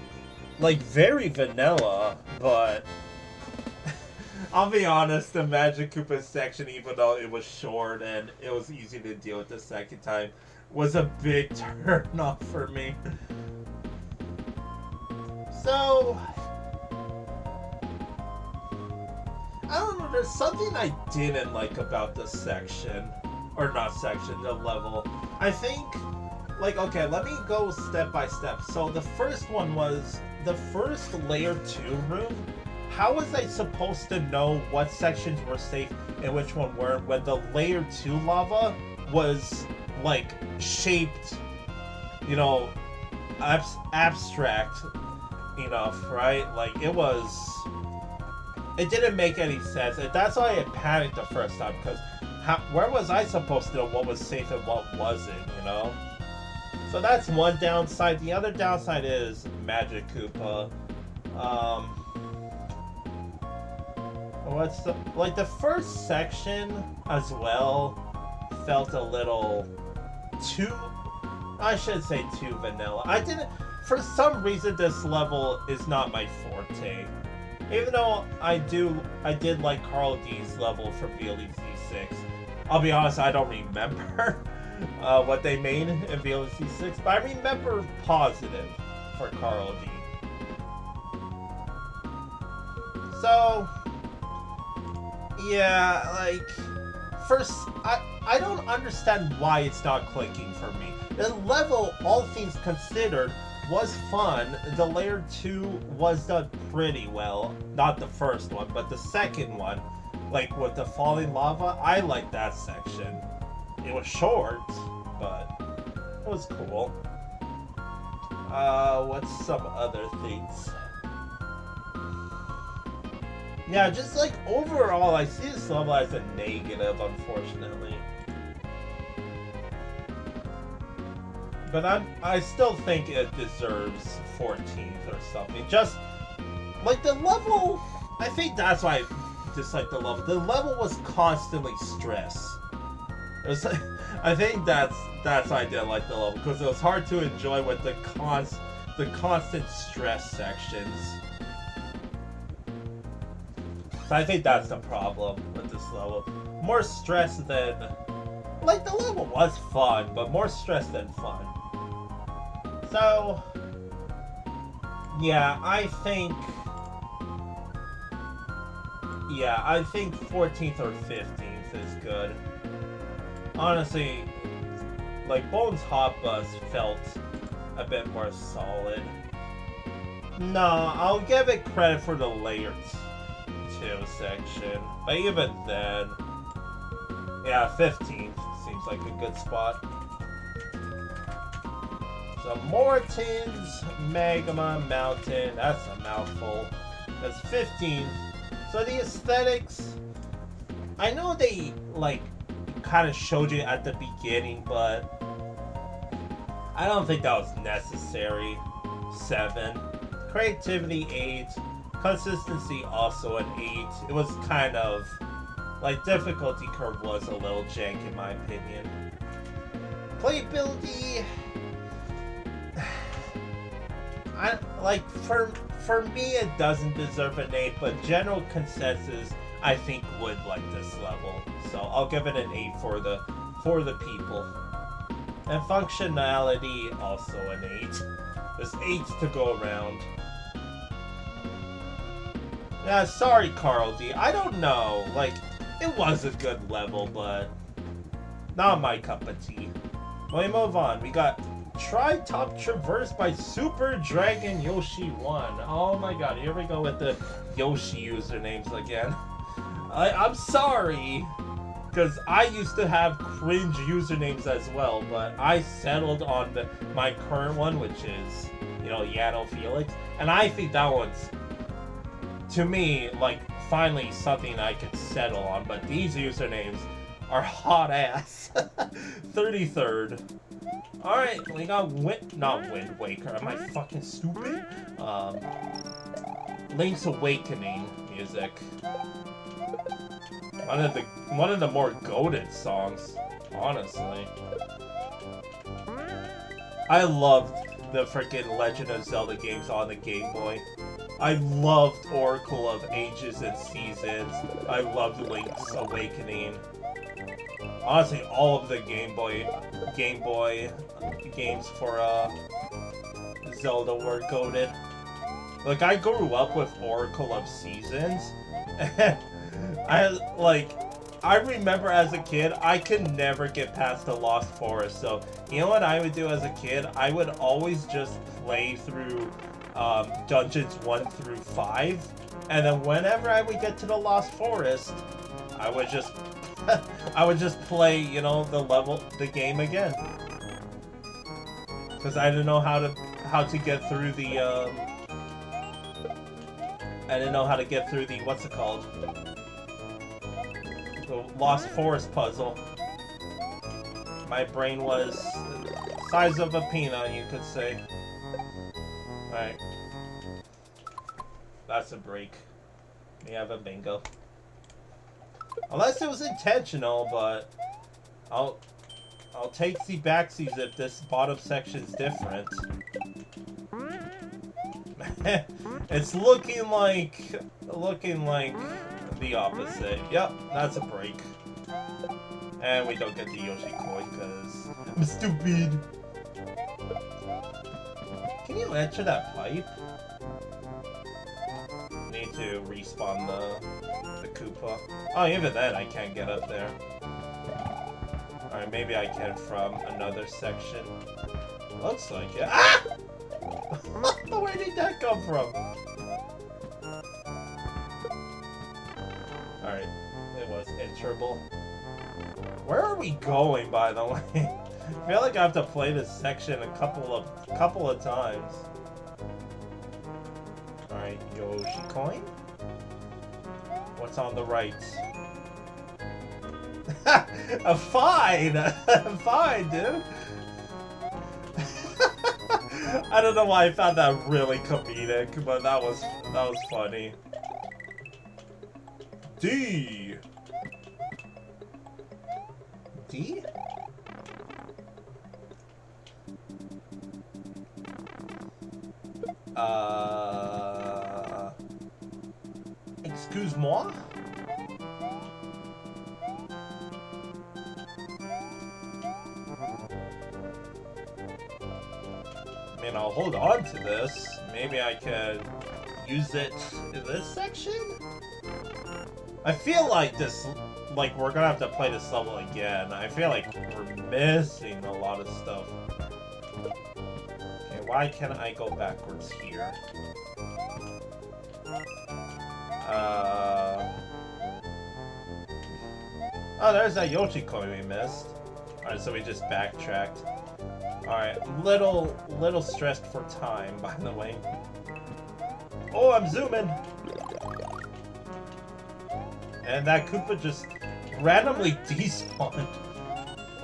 like very vanilla, but I'll be honest, the Magic Koopa section, even though it was short and it was easy to deal with the second time, was a big turn off for me. So, I don't know, there's something I didn't like about this section. Or not section, the level. I think, like, okay, let me go step by step. So the first one was the first layer 2 room. How was I supposed to know what sections were safe and which one weren't when the layer 2 lava was, like, shaped, you know, abstract enough, right? Like, it didn't make any sense. And that's why I panicked the first time, because where was I supposed to know what was safe and what wasn't, you know? So that's one downside. The other downside is Magic Koopa. Like the first section as well felt a little too, I shouldn't say too vanilla. For some reason this level is not my forte. Even though I did like Carl D's level for VLEC 6. I'll be honest, I don't remember what they made in VLEC 6, but I remember positive for Carl D. So, yeah, like, first, I don't understand why it's not clicking for me. The level, all things considered, was fun. The layer 2 was done pretty well. Not the first one, but the second one, like with the falling lava, I liked that section. It was short, but it was cool. What's some other things? Yeah, just like overall, I see this level as a negative, unfortunately. But I still think it deserves 14th or something. Just like the level, I think that's why I dislike the level. The level was constantly stress. It was, I think that's why I didn't like the level, because it was hard to enjoy with the constant stress sections. So I think that's the problem with this level. More stress than, like, the level was fun, but more stress than fun. So, yeah, I think 14th or 15th is good. Honestly, like, Bones Hot Bus felt a bit more solid. No, I'll give it credit for the layer 2 section, but even then, yeah, 15th seems like a good spot. So Morton's Magma Mountain, that's a mouthful. That's 15th. So the aesthetics, I know they like kind of showed you at the beginning, but I don't think that was necessary. 7. Creativity 8. Consistency also an 8. It was kind of like difficulty curve was a little jank in my opinion. Playability, for me it doesn't deserve an 8, but general consensus I think would like this level. So I'll give it an 8 for the people. And functionality also an 8. There's 8 to go around. Yeah, sorry Carl D. I don't know. Like, it was a good level, but not my cup of tea. Well, we move on. We got Tri-Top Traverse by Super Dragon Yoshi 1. Oh my god, here we go with the Yoshi usernames again. I'm sorry, because I used to have cringe usernames as well, but I settled on my current one, which is, you know, Yano Felix, and I think that one's, to me, like, finally something I can settle on, but these usernames are hot ass. 33rd. Alright, we got not Wind Waker, am I fucking stupid? Link's Awakening music. One of the more goated songs, honestly. I loved the freaking Legend of Zelda games on the Game Boy. I loved Oracle of Ages and Seasons. I loved Link's Awakening. Honestly, all of the Game Boy games for Zelda were goated. Like, I grew up with Oracle of Seasons, and I remember as a kid, I could never get past the Lost Forest. So, you know what I would do as a kid? I would always just play through dungeons 1 through 5, and then whenever I would get to the Lost Forest, I would just I would just play, you know, the game again, because I didn't know how to get through the what's it called? The Lost Forest puzzle. My brain was the size of a peanut, you could say. Alright. That's a break. We have a bingo. Unless it was intentional, but I'll take the backsies if this bottom section's different. It's looking like the opposite. Yep, that's a break. And we don't get the Yoshi coin because I'm stupid. Can you enter that pipe? Need to respawn the Koopa. Oh, even then I can't get up there. Alright, maybe I can from another section. Looks like it. Ah! Where did that come from? Alright, it was enterable. Where are we going, by the way? I feel like I have to play this section a couple of times. Alright, Yoshi coin. What's on the right? A fine! Fine, dude! I don't know why I found that really comedic, but that was funny. D! D? Excuse-moi? I mean, I'll hold on to this. Maybe I could use it in this section? I feel like we're gonna have to play this level again. I feel like we're missing a lot of stuff. Okay, why can't I go backwards here? Oh, there's that Yoshi coin we missed. Alright, so we just backtracked. Alright, little stressed for time, by the way. Oh, I'm zooming! And that Koopa just randomly despawned.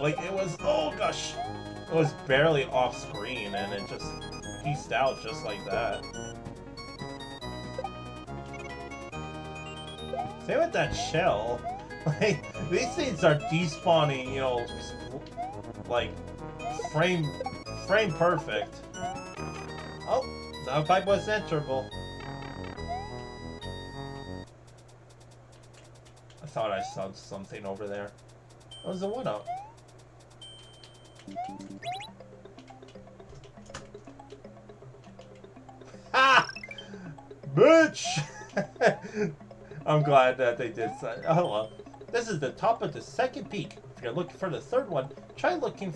Like, it was, oh gosh! It was barely off screen, and it just pieced out just like that. Same with that shell. Like, these things are despawning, you know, like, frame perfect. Oh, sound pipe was enterable. I thought I saw something over there. That was a 1-up. Ah! Bitch! I'm glad that they did that. Oh well. This is the top of the second peak. If you're looking for the third one, try looking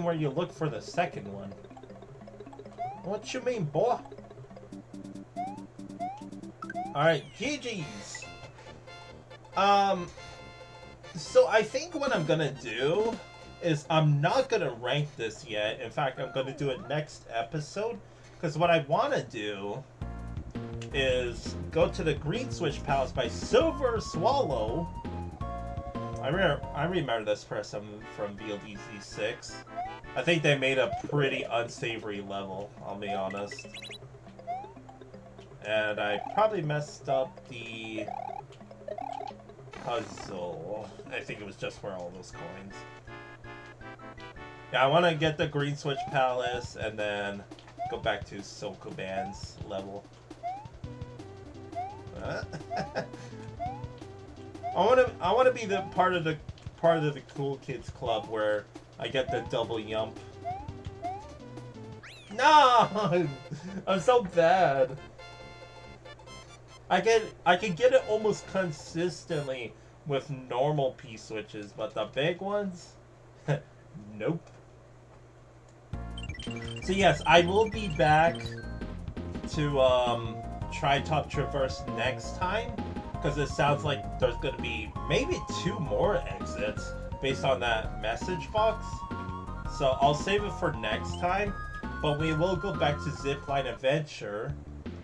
where you look for the second one. What you mean, boy? Alright, GG's. So I think what I'm gonna do is I'm not gonna rank this yet. In fact, I'm gonna do it next episode. Because what I want to do is go to the Green Switch Palace by Silver Swallow. I remember this person from VLDZ 6. I think they made a pretty unsavory level, I'll be honest. And I probably messed up the puzzle. I think it was just for all those coins. Yeah, I want to get the Green Switch Palace and then go back to Sokoban's level. I want to be the part of the cool kids club where I get the double yump. No, I'm so bad. I can get it almost consistently with normal P switches, but the big ones, nope. So yes, I will be back to try Top Traverse next time, because it sounds like there's going to be maybe 2 more exits based on that message box. So I'll save it for next time, but we will go back to Zipline Adventure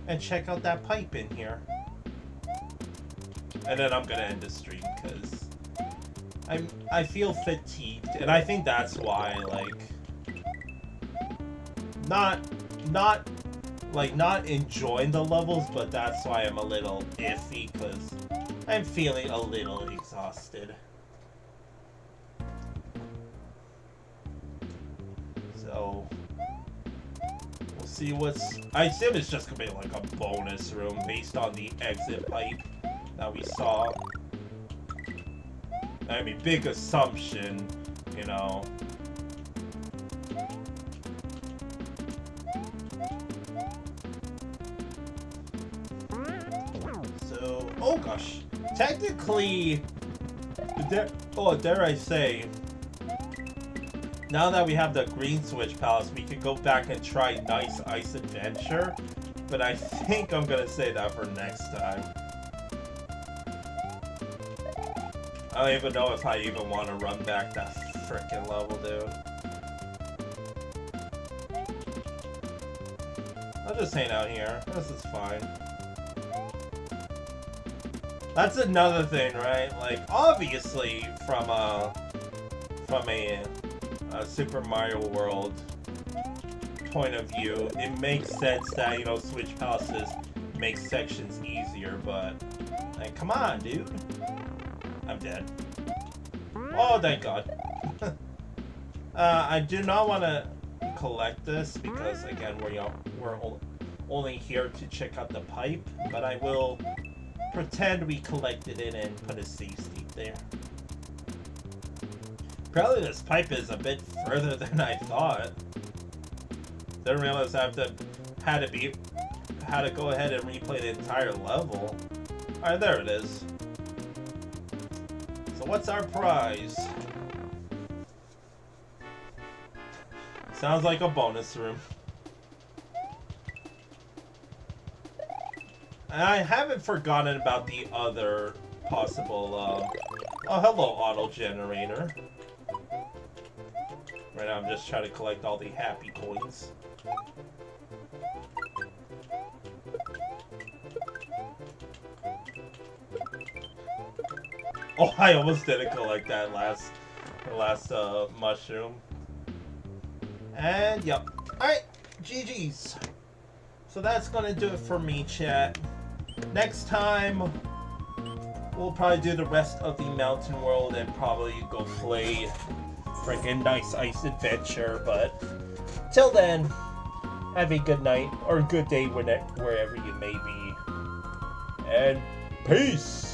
and check out that pipe in here. And then I'm going to end the stream because I feel fatigued, and I think that's why, like, not enjoying the levels, but that's why I'm a little iffy, because I'm feeling a little exhausted. So we'll see what's... I assume it's just gonna be like a bonus room based on the exit pipe that we saw. I mean, big assumption, you know. gosh. Technically, dare I say, now that we have the Green Switch Palace, we could go back and try Nice Ice Adventure. But I think I'm gonna say that for next time. I don't even know if I even want to run back that frickin' level, dude. I'll just hang out here. This is fine. That's another thing, right? Like, obviously, from a Super Mario World point of view, it makes sense that, you know, Switch Palaces make sections easier, but, like, come on, dude. I'm dead. Oh, thank God. I do not want to collect this because, again, we're only here to check out the pipe, but I will pretend we collected it and put a save state there. Apparently this pipe is a bit further than I thought. Didn't realize I had to go ahead and replay the entire level. Alright, there it is. So what's our prize? Sounds like a bonus room. And I haven't forgotten about the other possible, oh, hello, auto generator. Right now I'm just trying to collect all the happy coins. Oh, I almost didn't collect that last mushroom. And, yep. Alright, GG's. So that's gonna do it for me, chat. Next time, we'll probably do the rest of the mountain world and probably go play freaking Nice Ice Adventure. But till then, have a good night or good day wherever you may be. And peace!